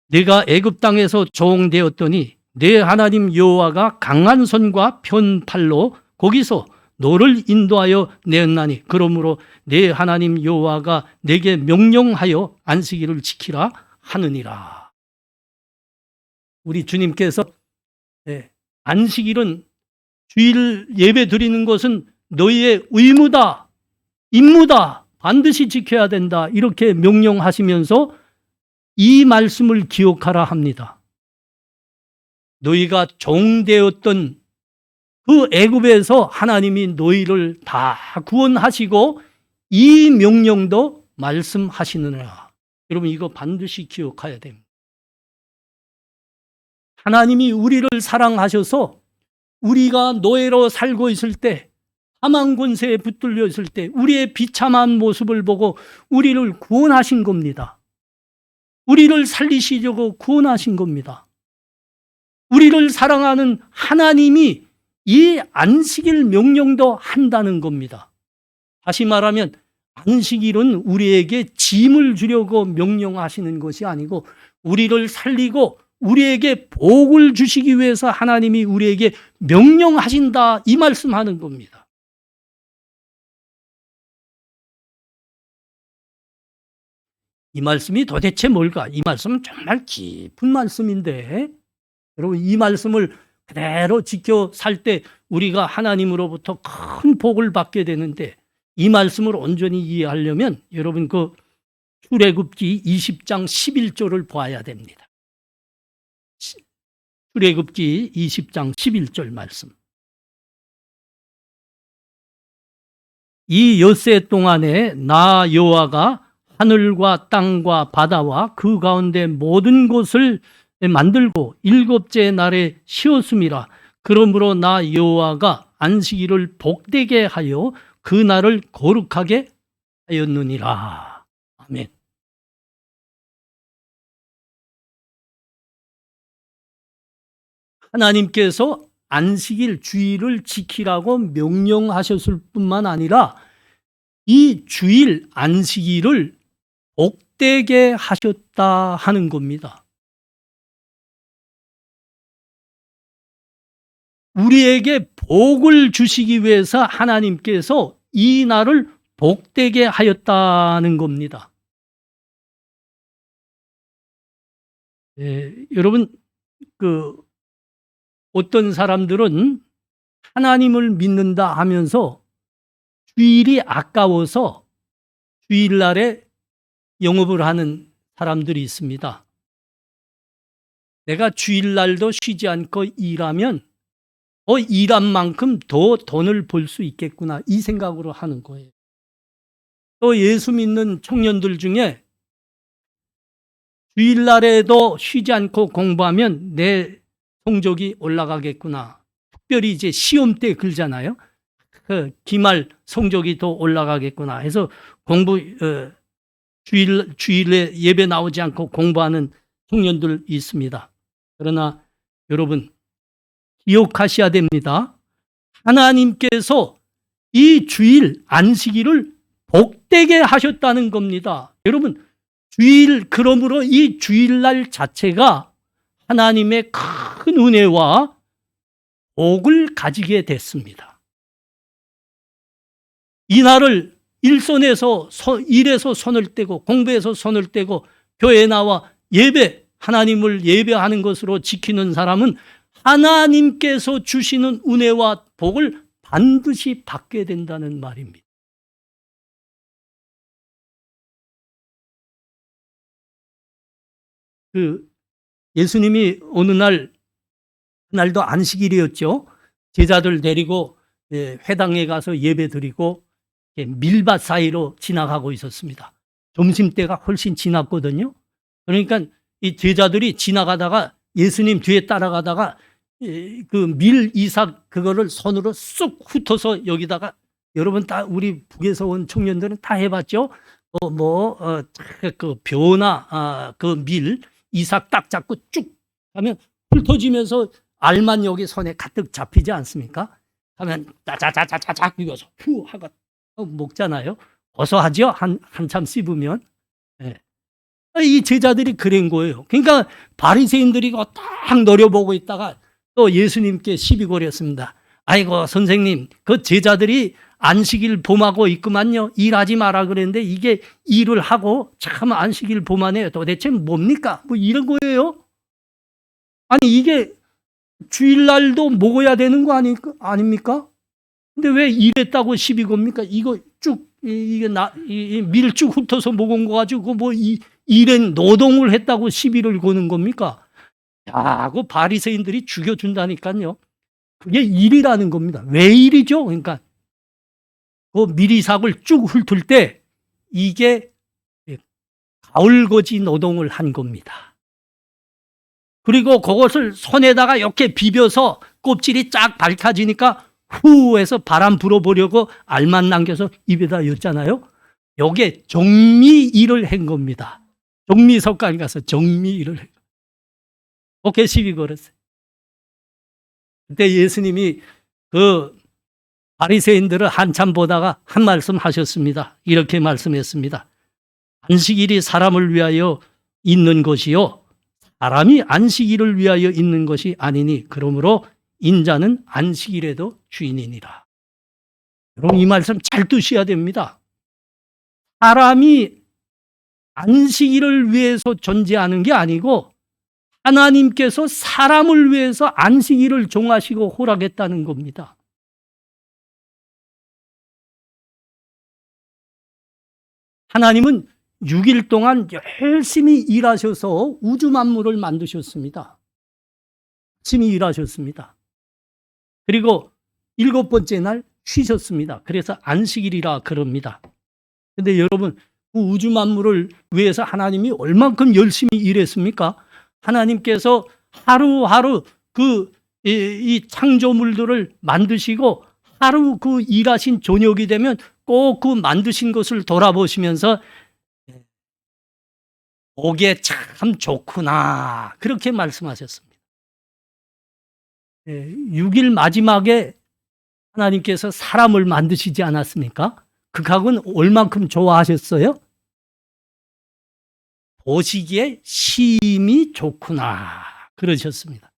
내가 애굽 땅에서 종되었더니 내 하나님 여호와가 강한 손과 편 팔로 거기서 너를 인도하여 내었나니 그러므로 내 하나님 여호와가 내게 명령하여 안식일을 지키라 하느니라. 우리 주님께서 안식일은 주일 예배 드리는 것은 너희의 의무다, 임무다, 반드시 지켜야 된다 이렇게 명령하시면서 이 말씀을 기억하라 합니다. 너희가 종되었던 그 애굽에서 하나님이 너희를 다 구원하시고 이 명령도 말씀하시느니라. 여러분 이거 반드시 기억해야 됩니다. 하나님이 우리를 사랑하셔서 우리가 노예로 살고 있을 때, 사망 권세에 붙들려 있을 때 우리의 비참한 모습을 보고 우리를 구원하신 겁니다. 우리를 살리시려고 구원하신 겁니다. 우리를 사랑하는 하나님이 이 안식일 명령도 한다는 겁니다. 다시 말하면 안식일은 우리에게 짐을 주려고 명령하시는 것이 아니고 우리를 살리고 우리에게 복을 주시기 위해서 하나님이 우리에게 명령하신다 이 말씀하는 겁니다. 이 말씀이 도대체 뭘까? 이 말씀은 정말 깊은 말씀인데 여러분 이 말씀을 그대로 지켜 살 때 우리가 하나님으로부터 큰 복을 받게 되는데 이 말씀을 온전히 이해하려면 여러분 그 출애굽기 20장 11절을 봐야 됩니다. 출애굽기 20장 11절 말씀. 이 엿새 동안에 나 여호와가 하늘과 땅과 바다와 그 가운데 모든 곳을 만들고 일곱째 날에 쉬었음이라. 그러므로 나 여호와가 안식일을 복되게 하여 그 날을 거룩하게 하였느니라. 아멘. 하나님께서 안식일 주일을 지키라고 명령하셨을 뿐만 아니라 이 주일 안식일을 복되게 하셨다 하는 겁니다. 우리에게 복을 주시기 위해서 하나님께서 이 날을 복되게 하였다는 겁니다. 여러분 어떤 사람들은 하나님을 믿는다 하면서 주일이 아까워서 주일날에 영업을 하는 사람들이 있습니다. 내가 주일날도 쉬지 않고 일하면 일한 만큼 더 돈을 벌 수 있겠구나, 이 생각으로 하는 거예요. 또 예수 믿는 청년들 중에 주일날에도 쉬지 않고 공부하면 내 성적이 올라가겠구나. 특별히 이제 시험 때 그러잖아요. 그 기말 성적이 더 올라가겠구나 해서 주일에 예배 나오지 않고 공부하는 청년들 있습니다. 그러나 여러분 기억하셔야 됩니다. 하나님께서 이 주일 안식일을 복되게 하셨다는 겁니다. 여러분 그러므로 이 주일날 자체가 하나님의 큰 은혜와 복을 가지게 됐습니다. 이 날을 일에서 손을 떼고 공부에서 손을 떼고 교회에 나와 하나님을 예배하는 것으로 지키는 사람은 하나님께서 주시는 은혜와 복을 반드시 받게 된다는 말입니다. 예수님이 어느 그날도 안식일이었죠. 제자들 데리고 회당에 가서 예배 드리고 밀밭 사이로 지나가고 있었습니다. 점심때가 훨씬 지났거든요. 그러니까 이 제자들이 지나가다가 예수님 뒤에 따라가다가 그 밀이삭 그거를 손으로 쑥 훑어서 여기다가, 여러분 다 우리 북에서 온 청년들은 다 해봤죠. 그 벼나 그 밀 이삭 딱 잡고 쭉 하면 훑어지면서 알만 여기 손에 가득 잡히지 않습니까? 하면 짜자자자자자 이거서 후 하고 먹잖아요. 고소하죠? 한참 씹으면. 이 제자들이 그런 거예요. 그러니까 바리새인들이 딱 노려보고 있다가 또 예수님께 시비 걸었습니다. 아이고 선생님, 그 제자들이 안식일 범하고 있구만요. 일하지 마라 그랬는데 이게 일을 하고 참 안식일 범하네요. 도대체 뭡니까? 뭐 이런 거예요. 아니 이게 주일날도 먹어야 되는 거 아닙니까? 근데 왜 일했다고 시비 겁니까? 이거 밀 쭉 훑어서 먹은 거 가지고 일은 노동을 했다고 시비를 거는 겁니까? 야, 그 바리새인들이 죽여준다니까요. 그게 일이라는 겁니다. 왜 일이죠? 그러니까 그 밀이삭을 쭉 훑을 때 이게 가을거지 노동을 한 겁니다. 그리고 그것을 손에다가 이렇게 비벼서 껍질이 쫙 밝혀지니까 후 해서 바람 불어보려고 알만 남겨서 입에다 였잖아요. 요게 정미일을 한 겁니다. 정미석관 가서 정미일을 한 겁니다. 그렇게 시비 걸었어요. 그때 예수님이 그 바리새인들을 한참 보다가 한 말씀 하셨습니다. 이렇게 말씀했습니다. 안식일이 사람을 위하여 있는 것이요 사람이 안식일을 위하여 있는 것이 아니니 그러므로 인자는 안식일에도 주인이니라. 여러분 이 말씀 잘 드셔야 됩니다. 사람이 안식일을 위해서 존재하는 게 아니고 하나님께서 사람을 위해서 안식일을 정하시고 허락했다는 겁니다. 하나님은 6일 동안 열심히 일하셔서 우주 만물을 만드셨습니다. 열심히 일하셨습니다. 그리고 7번째 날 쉬셨습니다. 그래서 안식일이라 그럽니다. 그런데 여러분 그 우주 만물을 위해서 하나님이 얼만큼 열심히 일했습니까? 하나님께서 하루하루 이 창조물들을 만드시고 하루 그 일하신 저녁이 되면 꼭 그 만드신 것을 돌아보시면서 보기에 참 좋구나 그렇게 말씀하셨습니다. 6일 마지막에 하나님께서 사람을 만드시지 않았습니까? 그 각은 얼만큼 좋아하셨어요? 보시기에 심히 좋구나 그러셨습니다.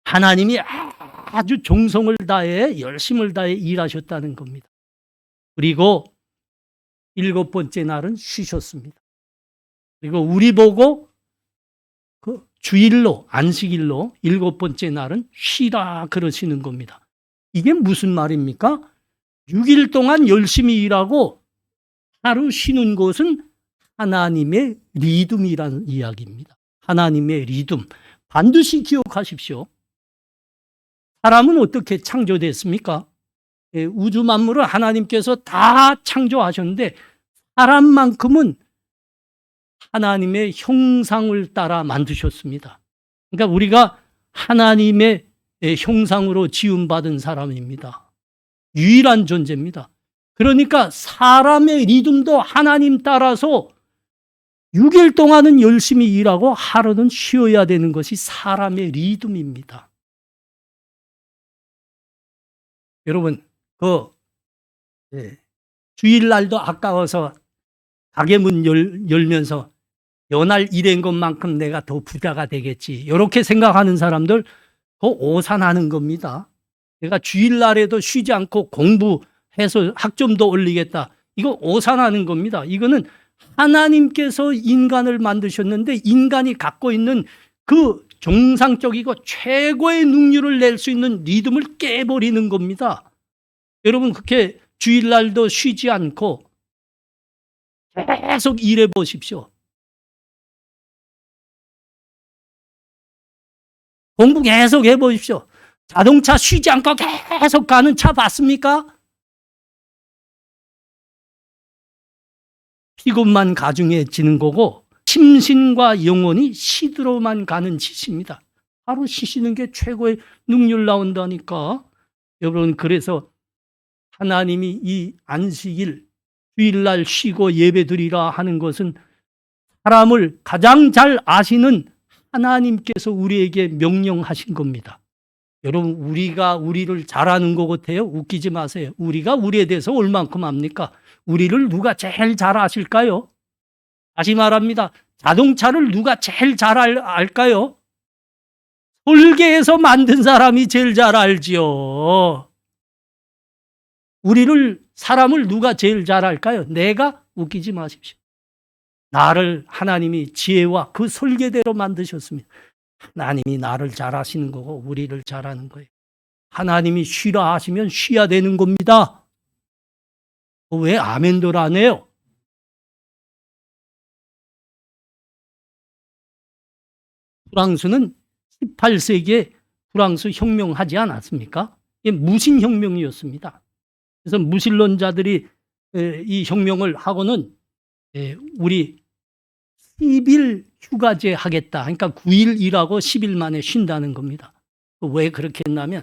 하나님이 아주 정성을 다해 열심을 다해 일하셨다는 겁니다. 그리고 7번째 날은 쉬셨습니다. 그리고 우리 보고 그 주일로 안식일로 7번째 날은 쉬라 그러시는 겁니다. 이게 무슨 말입니까? 6일 동안 열심히 일하고 하루 쉬는 것은 하나님의 리듬이라는 이야기입니다. 하나님의 리듬 반드시 기억하십시오. 사람은 어떻게 창조됐습니까? 예, 우주 만물을 하나님께서 다 창조하셨는데 사람만큼은 하나님의 형상을 따라 만드셨습니다. 그러니까 우리가 하나님의 형상으로 지음받은 사람입니다. 유일한 존재입니다. 그러니까 사람의 리듬도 하나님 따라서 6일 동안은 열심히 일하고 하루는 쉬어야 되는 것이 사람의 리듬입니다. 여러분, 주일날도 아까워서 가게 문 열면서 연할 일한 것만큼 내가 더 부자가 되겠지. 이렇게 생각하는 사람들 더 오산하는 겁니다. 내가 주일날에도 쉬지 않고 공부해서 학점도 올리겠다. 이거 오산하는 겁니다. 이거는 하나님께서 인간을 만드셨는데 인간이 갖고 있는 그 정상적이고 최고의 능률을 낼 수 있는 리듬을 깨버리는 겁니다. 여러분, 그렇게 주일날도 쉬지 않고 계속 일해 보십시오. 공부 계속 해 보십시오. 자동차 쉬지 않고 계속 가는 차 봤습니까? 피곤만 가중해지는 거고 심신과 영혼이 시들어만 가는 짓입니다. 하루 쉬시는 게 최고의 능률 나온다니까. 여러분, 그래서 하나님이 이 안식일 주일날 쉬고 예배드리라 하는 것은 사람을 가장 잘 아시는 하나님께서 우리에게 명령하신 겁니다. 여러분, 우리가 우리를 잘 아는 것 같아요? 웃기지 마세요. 우리가 우리에 대해서 얼만큼 압니까? 우리를 누가 제일 잘 아실까요? 다시 말합니다. 자동차를 누가 제일 잘 알까요? 설계해서 만든 사람이 제일 잘 알지요. 사람을 누가 제일 잘 알까요? 내가? 웃기지 마십시오. 나를 하나님이 지혜와 그 설계대로 만드셨습니다. 하나님이 나를 잘 아시는 거고 우리를 잘 아는 거예요. 하나님이 쉬라 하시면 쉬어야 되는 겁니다. 왜 아멘들 안 해요? 프랑스는 18세기에 프랑스 혁명하지 않았습니까? 이게 무신혁명이었습니다. 그래서 무신론자들이 이 혁명을 하고는 우리 10일 휴가제 하겠다. 그러니까 9일 일하고 10일 만에 쉰다는 겁니다. 왜 그렇게 했냐면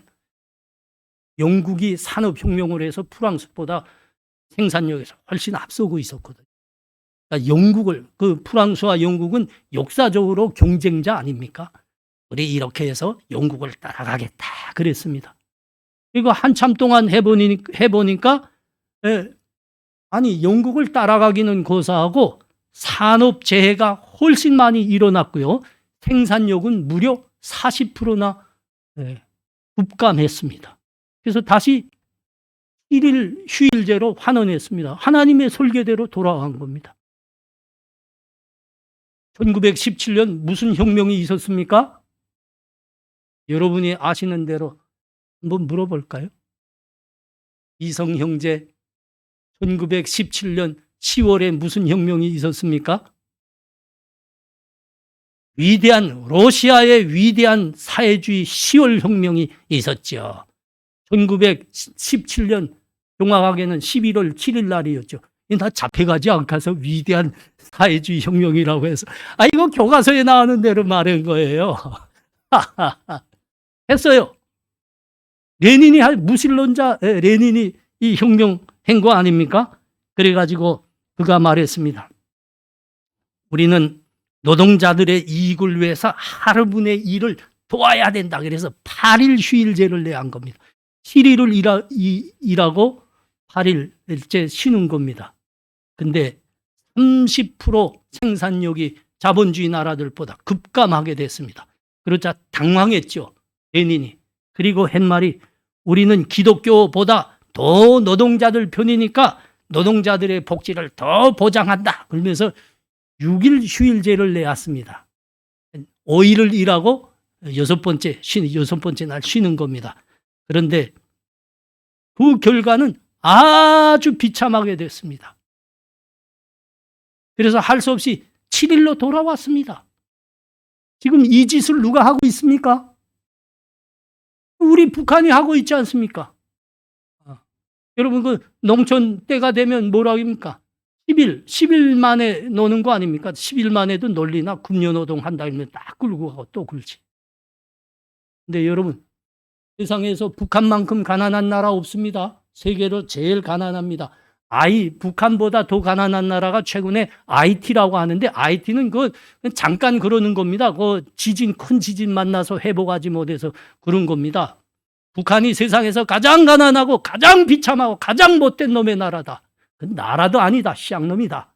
영국이 산업혁명을 해서 프랑스보다 생산력에서 훨씬 앞서고 있었거든요. 그러니까 프랑스와 영국은 역사적으로 경쟁자 아닙니까? 우리 이렇게 해서 영국을 따라가겠다 그랬습니다. 그리고 한참 동안 해보니까 아니 영국을 따라가기는 고사하고 산업재해가 훨씬 많이 일어났고요. 생산력은 무려 40%나 급감했습니다. 그래서 다시 1일 휴일제로 환원했습니다. 하나님의 설계대로 돌아간 겁니다. 1917년 무슨 혁명이 있었습니까? 여러분이 아시는 대로 한번 물어볼까요? 이성 형제 1917년 10월에 무슨 혁명이 있었습니까? 러시아의 위대한 사회주의 10월 혁명이 있었죠. 1917년 정확하게는 11월 7일 날이었죠. 나 잡혀가지 않고서 위대한 사회주의 혁명이라고 해서 이거 교과서에 나오는 대로 말한 거예요. 했어요. 무신론자 레닌이 이 혁명 한 거 아닙니까? 그래가지고 그가 말했습니다. 우리는 노동자들의 이익을 위해서 하루분의 일을 도와야 된다. 그래서 8일 휴일제를 내야 한 겁니다. 7일을 일하고 8일째 쉬는 겁니다. 근데 30% 생산력이 자본주의 나라들보다 급감하게 됐습니다. 그러자 당황했죠. 레닌이. 그리고 한 말이 우리는 기독교보다 더 노동자들 편이니까 노동자들의 복지를 더 보장한다. 그러면서 6일 휴일제를 내왔습니다. 5일을 일하고 여섯 번째 날 쉬는 겁니다. 그런데 그 결과는 아주 비참하게 됐습니다. 그래서 할 수 없이 7일로 돌아왔습니다. 지금 이 짓을 누가 하고 있습니까? 우리 북한이 하고 있지 않습니까? 여러분 그 농촌 때가 되면 뭐라고 합니까? 10일 만에 노는 거 아닙니까? 10일 만에도 논리나 금년노동 한다 이러면 딱 끌고 가고 또 굴지. 근데 여러분 세상에서 북한만큼 가난한 나라 없습니다. 세계로 제일 가난합니다. 북한보다 더 가난한 나라가 최근에 IT라고 하는데 IT는 그 잠깐 그러는 겁니다. 그 큰 지진 만나서 회복하지 못해서 그런 겁니다. 북한이 세상에서 가장 가난하고 가장 비참하고 가장 못된 놈의 나라다. 그 나라도 아니다. 쌍놈이다.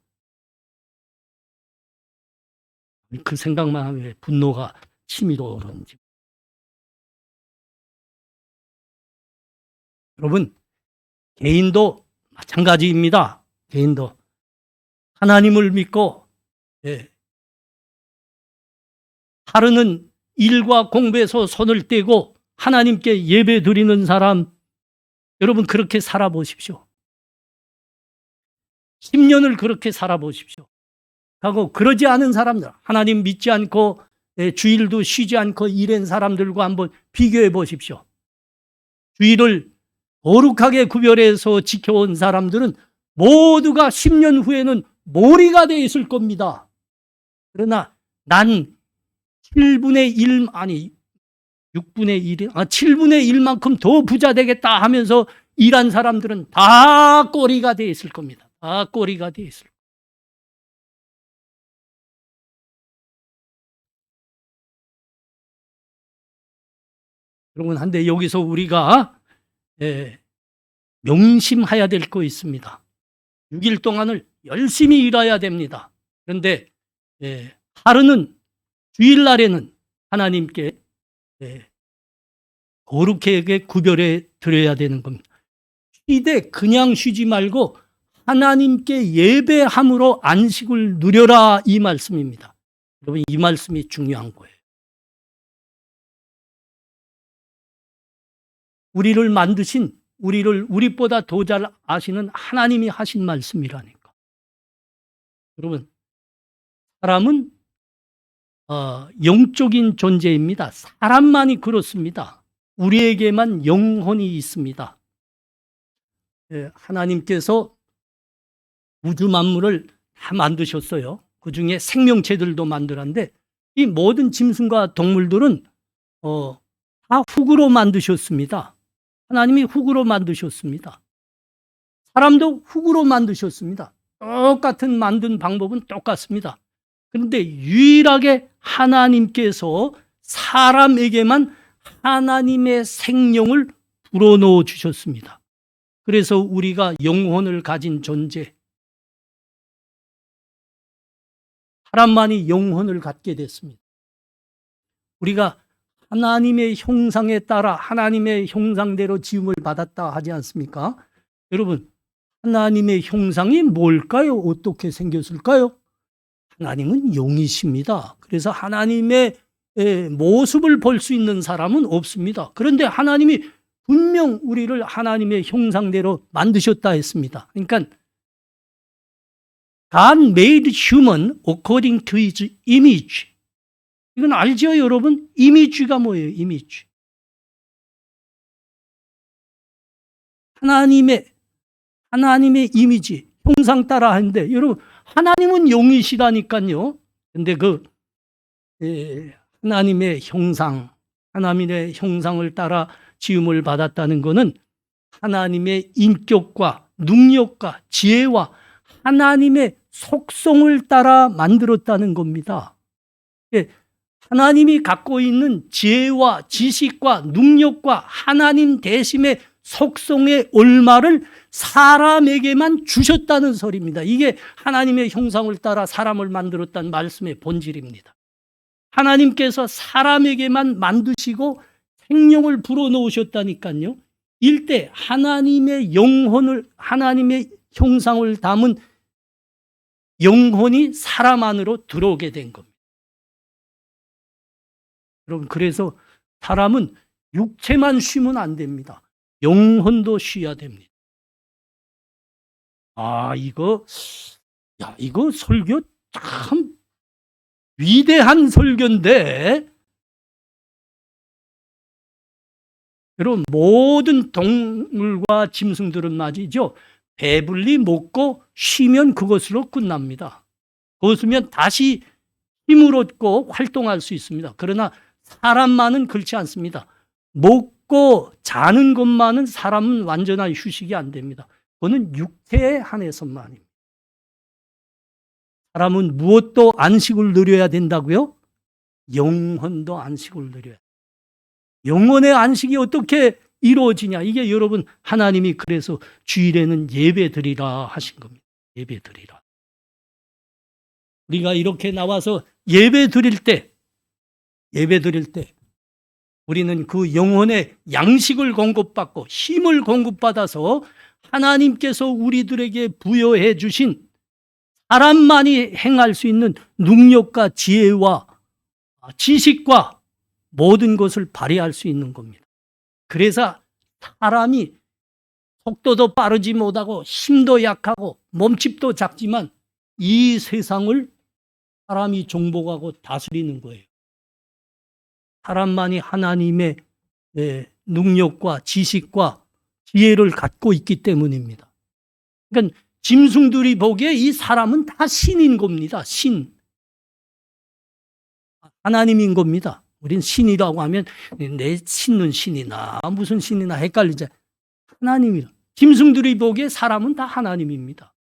그 생각만 하면 분노가 치밀어 오르는지. 여러분, 개인도 마찬가지입니다. 개인도 하나님을 믿고 하루는 일과 공부에서 손을 떼고 하나님께 예배 드리는 사람, 여러분 그렇게 살아보십시오. 10년을 그렇게 살아보십시오. 하고 그러지 않은 사람들, 하나님 믿지 않고 주일도 쉬지 않고 일한 사람들과 한번 비교해 보십시오. 주일을 거룩하게 구별해서 지켜온 사람들은 모두가 10년 후에는 몰이가 되어 있을 겁니다. 그러나 난 7분의 1, 아니 6분의 1, 7분의 1만큼 더 부자 되겠다 하면서 일한 사람들은 다 꼬리가 되어 있을 겁니다. 다 꼬리가 되어 있을 겁니다. 여러분, 한데 여기서 우리가 명심해야 될 거 있습니다. 6일 동안을 열심히 일해야 됩니다. 그런데 하루는, 주일날에는 하나님께 거룩하게 구별해 드려야 되는 겁니다. 쉬되 그냥 쉬지 말고 하나님께 예배함으로 안식을 누려라, 이 말씀입니다. 여러분, 이 말씀이 중요한 거예요. 우리를 만드신, 우리보다 더 잘 아시는 하나님이 하신 말씀이라니까. 여러분, 사람은 영적인 존재입니다. 사람만이 그렇습니다. 우리에게만 영혼이 있습니다. 하나님께서 우주 만물을 다 만드셨어요. 그 중에 생명체들도 만들었는데 이 모든 짐승과 동물들은 다 흙으로 만드셨습니다. 하나님이 흙으로 만드셨습니다. 사람도 흙으로 만드셨습니다. 똑같은 만든 방법은 똑같습니다. 그런데 유일하게 하나님께서 사람에게만 하나님의 생명을 불어넣어 주셨습니다. 그래서 우리가 영혼을 가진 존재, 사람만이 영혼을 갖게 됐습니다. 우리가 하나님의 형상에 따라 하나님의 형상대로 지음을 받았다 하지 않습니까? 여러분, 하나님의 형상이 뭘까요? 어떻게 생겼을까요? 하나님은 영이십니다. 그래서 하나님의 모습을 볼 수 있는 사람은 없습니다. 그런데 하나님이 분명 우리를 하나님의 형상대로 만드셨다 했습니다. 그러니까 God made human according to his image. 이건 알죠, 여러분? 이미지가 뭐예요? 이미지. 하나님의 이미지, 형상 따라 하는데, 여러분, 하나님은 영이시다니까요. 근데 하나님의 형상을 따라 지음을 받았다는 것은 하나님의 인격과 능력과 지혜와 하나님의 속성을 따라 만들었다는 겁니다. 하나님이 갖고 있는 지혜와 지식과 능력과 하나님 대심의 속성의 얼마를 사람에게만 주셨다는 소리입니다. 이게 하나님의 형상을 따라 사람을 만들었다는 말씀의 본질입니다. 하나님께서 사람에게만 만드시고 생명을 불어넣으셨다니까요. 일대 하나님의 하나님의 형상을 담은 영혼이 사람 안으로 들어오게 된 겁니다. 여러분, 그래서 사람은 육체만 쉬면 안 됩니다. 영혼도 쉬어야 됩니다. 이거 설교 참 위대한 설교인데 여러분, 모든 동물과 짐승들은 말이죠, 배불리 먹고 쉬면 그것으로 끝납니다. 그것이면 다시 힘을 얻고 활동할 수 있습니다. 그러나 사람만은 그렇지 않습니다. 먹고 자는 것만은 사람은 완전한 휴식이 안 됩니다. 그거는 육체에 한해서만입니다. 사람은 무엇도 안식을 누려야 된다고요? 영혼도 안식을 누려야 돼요. 영혼의 안식이 어떻게 이루어지냐? 이게 여러분, 하나님이 그래서 주일에는 예배 드리라 하신 겁니다. 예배 드리라. 우리가 이렇게 나와서 예배 드릴 때 우리는 그 영혼의 양식을 공급받고 힘을 공급받아서 하나님께서 우리들에게 부여해 주신 사람만이 행할 수 있는 능력과 지혜와 지식과 모든 것을 발휘할 수 있는 겁니다. 그래서 사람이 속도도 빠르지 못하고 힘도 약하고 몸집도 작지만 이 세상을 사람이 정복하고 다스리는 거예요. 사람만이 하나님의 능력과 지식과 지혜를 갖고 있기 때문입니다. 그러니까 짐승들이 보기에 이 사람은 다 신인 겁니다. 신. 하나님인 겁니다. 우린 신이라고 하면 내 신은 신이나 무슨 신이나 헷갈리죠. 하나님이라. 짐승들이 보기에 사람은 다 하나님입니다.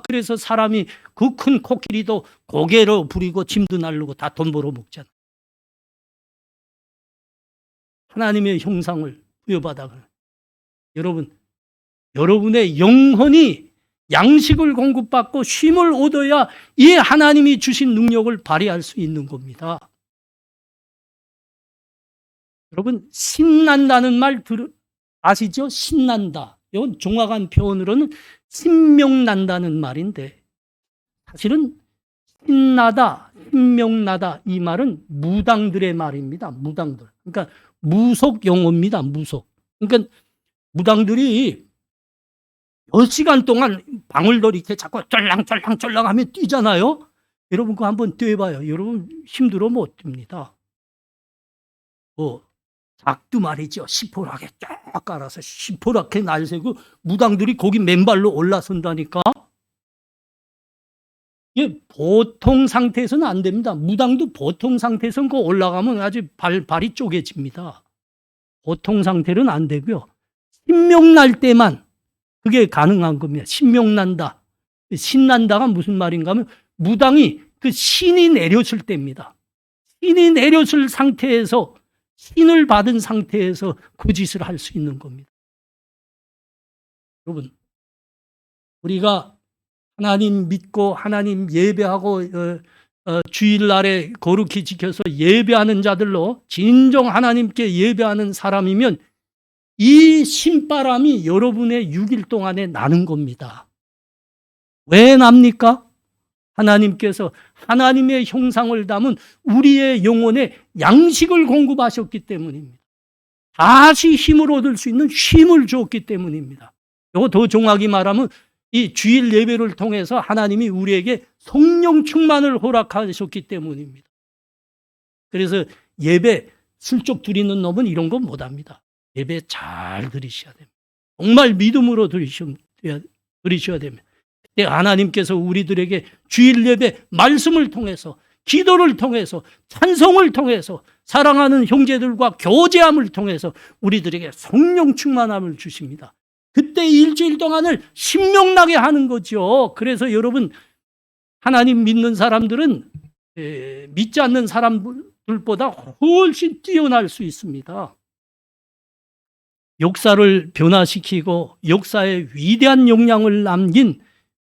그래서 사람이 그 큰 코끼리도 고개로 부리고 짐도 날르고 다 돈 벌어 먹잖아. 하나님의 형상을 부여받아. 여러분, 여러분의 영혼이 양식을 공급받고 쉼을 얻어야 이 하나님이 주신 능력을 발휘할 수 있는 겁니다. 여러분, 신난다는 말 아시죠? 신난다. 이건 정확한 표현으로는 신명난다는 말인데, 사실은 신나다, 신명나다 이 말은 무당들의 말입니다. 무당들. 그러니까 무속 용어입니다. 무속. 그러니까 무당들이 몇 시간 동안 방울돌이 이렇게 자꾸 쫄랑쫄랑쫄랑 하면 뛰잖아요. 여러분 그거 한번 뛰어봐요. 여러분 힘들어 못 뜁니다. 닭도 말이죠. 시퍼렇게 쫙 깔아서 시퍼렇게 날새고 무당들이 거기 맨발로 올라선다니까. 이게 보통 상태에서는 안 됩니다. 무당도 보통 상태에서는 그 올라가면 아주 발이 쪼개집니다. 보통 상태는 안 되고요. 신명날 때만 그게 가능한 겁니다. 신명난다. 신난다가 무슨 말인가 하면 무당이 그 신이 내렸을 때입니다. 신이 내렸을 상태에서 신을 받은 상태에서 그 짓을 할 수 있는 겁니다. 여러분, 우리가 하나님 믿고 하나님 예배하고 주일날에 거룩히 지켜서 예배하는 자들로 진정 하나님께 예배하는 사람이면 이 신바람이 여러분의 6일 동안에 나는 겁니다. 왜 납니까? 하나님께서 하나님의 형상을 담은 우리의 영혼에 양식을 공급하셨기 때문입니다. 다시 힘을 얻을 수 있는 쉼을 주었기 때문입니다. 이거 더 정확히 말하면 이 주일 예배를 통해서 하나님이 우리에게 성령 충만을 허락하셨기 때문입니다. 그래서 예배 슬쩍 드리는 놈은 이런 건 못합니다. 예배 잘 드리셔야 됩니다. 정말 믿음으로 드리셔야 됩니다. 그때 하나님께서 우리들에게 주일 예배 말씀을 통해서 기도를 통해서 찬송을 통해서 사랑하는 형제들과 교제함을 통해서 우리들에게 성령 충만함을 주십니다. 그때 일주일 동안을 신명나게 하는 거죠. 그래서 여러분 하나님 믿는 사람들은 믿지 않는 사람들보다 훨씬 뛰어날 수 있습니다. 역사를 변화시키고 역사에 위대한 영향을 남긴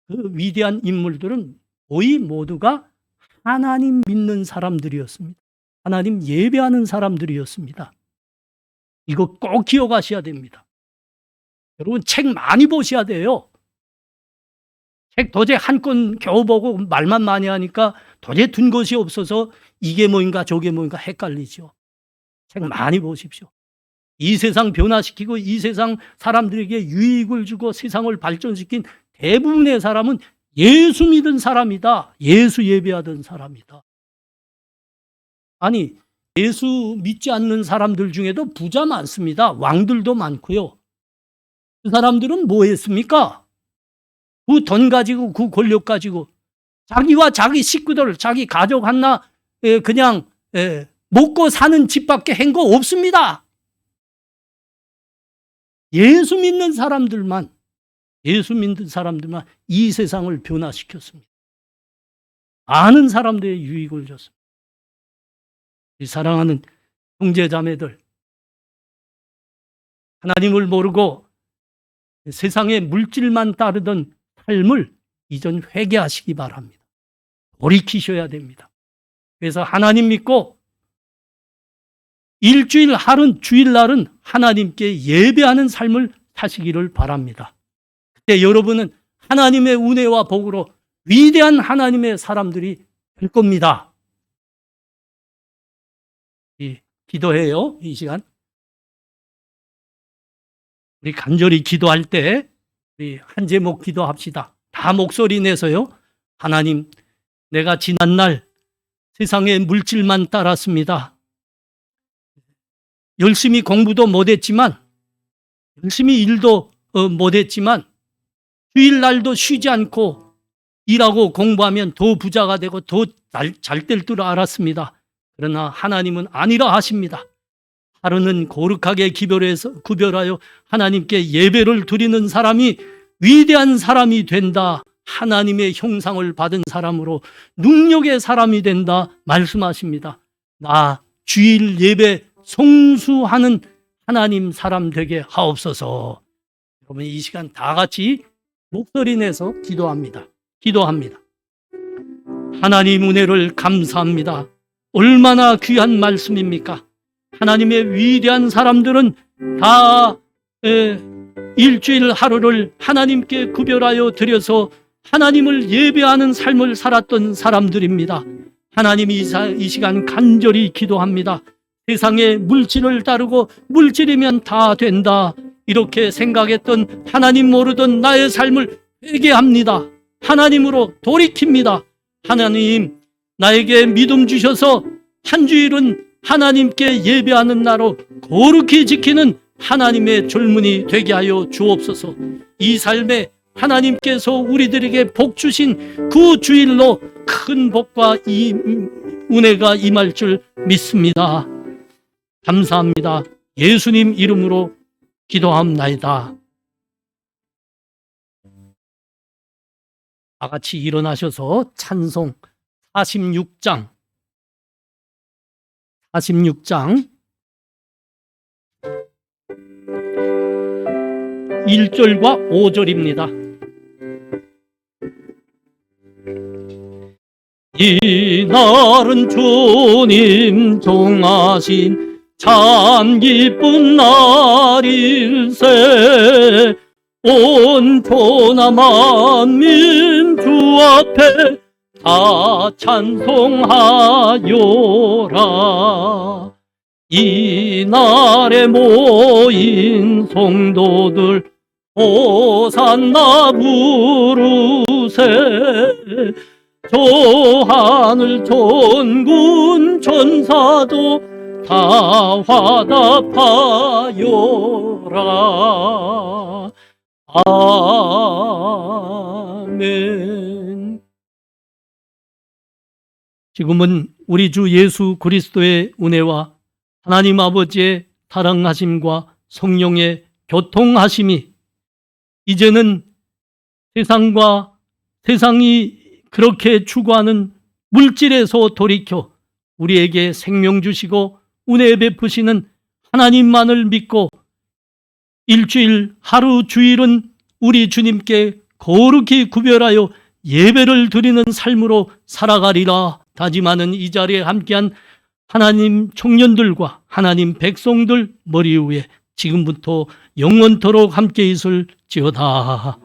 그 위대한 인물들은 거의 모두가 하나님 믿는 사람들이었습니다. 하나님 예배하는 사람들이었습니다. 이거 꼭 기억하셔야 됩니다. 여러분 책 많이 보셔야 돼요. 책 도저히 한 권 겨우 보고 말만 많이 하니까 도저히 둔 것이 없어서 이게 뭐인가 저게 뭐인가 헷갈리죠. 책 많이 보십시오. 이 세상 변화시키고 이 세상 사람들에게 유익을 주고 세상을 발전시킨 대부분의 사람은 예수 믿은 사람이다. 예수 예배하던 사람이다. 아니 예수 믿지 않는 사람들 중에도 부자 많습니다. 왕들도 많고요. 그 사람들은 뭐 했습니까? 그 돈 가지고 그 권력 가지고 자기와 자기 식구들, 자기 가족 하나 그냥 먹고 사는 집밖에 한 거 없습니다. 예수 믿는 사람들만 이 세상을 변화시켰습니다. 많은 사람들의 유익을 줬습니다. 이 사랑하는 형제자매들, 하나님을 모르고 세상의 물질만 따르던 삶을 이전 회개하시기 바랍니다. 돌이키셔야 됩니다. 그래서 하나님 믿고 주일날은 하나님께 예배하는 삶을 사시기를 바랍니다. 그때 여러분은 하나님의 은혜와 복으로 위대한 하나님의 사람들이 될 겁니다. 기도해요, 이 시간. 우리 간절히 기도할 때 우리 한 제목 기도합시다. 다 목소리 내서요. 하나님, 내가 지난날 세상의 물질만 따랐습니다. 열심히 공부도 못했지만, 열심히 일도 못했지만, 주일날도 쉬지 않고 일하고 공부하면 더 부자가 되고 더 잘 될 줄 알았습니다. 그러나 하나님은 아니라 하십니다. 하루는 거룩하게 구별하여 하나님께 예배를 드리는 사람이 위대한 사람이 된다. 하나님의 형상을 받은 사람으로 능력의 사람이 된다 말씀하십니다. 나 주일 예배 성수하는 하나님 사람 되게 하옵소서. 여러분 이 시간 다 같이 목소리 내서 기도합니다. 하나님 은혜를 감사합니다. 얼마나 귀한 말씀입니까? 하나님의 위대한 사람들은 다 일주일 하루를 하나님께 구별하여 드려서 하나님을 예배하는 삶을 살았던 사람들입니다. 하나님 이 시간 간절히 기도합니다. 세상의 물질을 따르고 물질이면 다 된다 이렇게 생각했던 하나님 모르던 나의 삶을 회개합니다. 하나님으로 돌이킵니다. 하나님 나에게 믿음 주셔서 한 주일은 하나님께 예배하는 나로 거룩히 지키는 하나님의 젊은이 되게 하여 주옵소서. 이 삶에 하나님께서 우리들에게 복 주신 그 주일로 큰 복과 이 은혜가 임할 줄 믿습니다. 감사합니다. 예수님 이름으로 기도합나이다. 다 같이 일어나셔서 찬송 46장 1절과 5절입니다. 이날은 주님 종하신 참 기쁜 날일세. 온 천하 만민 주 앞에 다 찬송하여라. 이날에 모인 성도들 호산나 부르세. 저 하늘 천군 천사도 다 화답하여라. 아멘. 지금은 우리 주 예수 그리스도의 은혜와 하나님 아버지의 사랑하심과 성령의 교통하심이 이제는 세상이 그렇게 추구하는 물질에서 돌이켜 우리에게 생명 주시고 은혜 베푸시는 하나님만을 믿고 일주일 하루 주일은 우리 주님께 거룩히 구별하여 예배를 드리는 삶으로 살아가리라 다짐하는 이 자리에 함께한 하나님 청년들과 하나님 백성들 머리 위에 지금부터 영원토록 함께 있을지어다.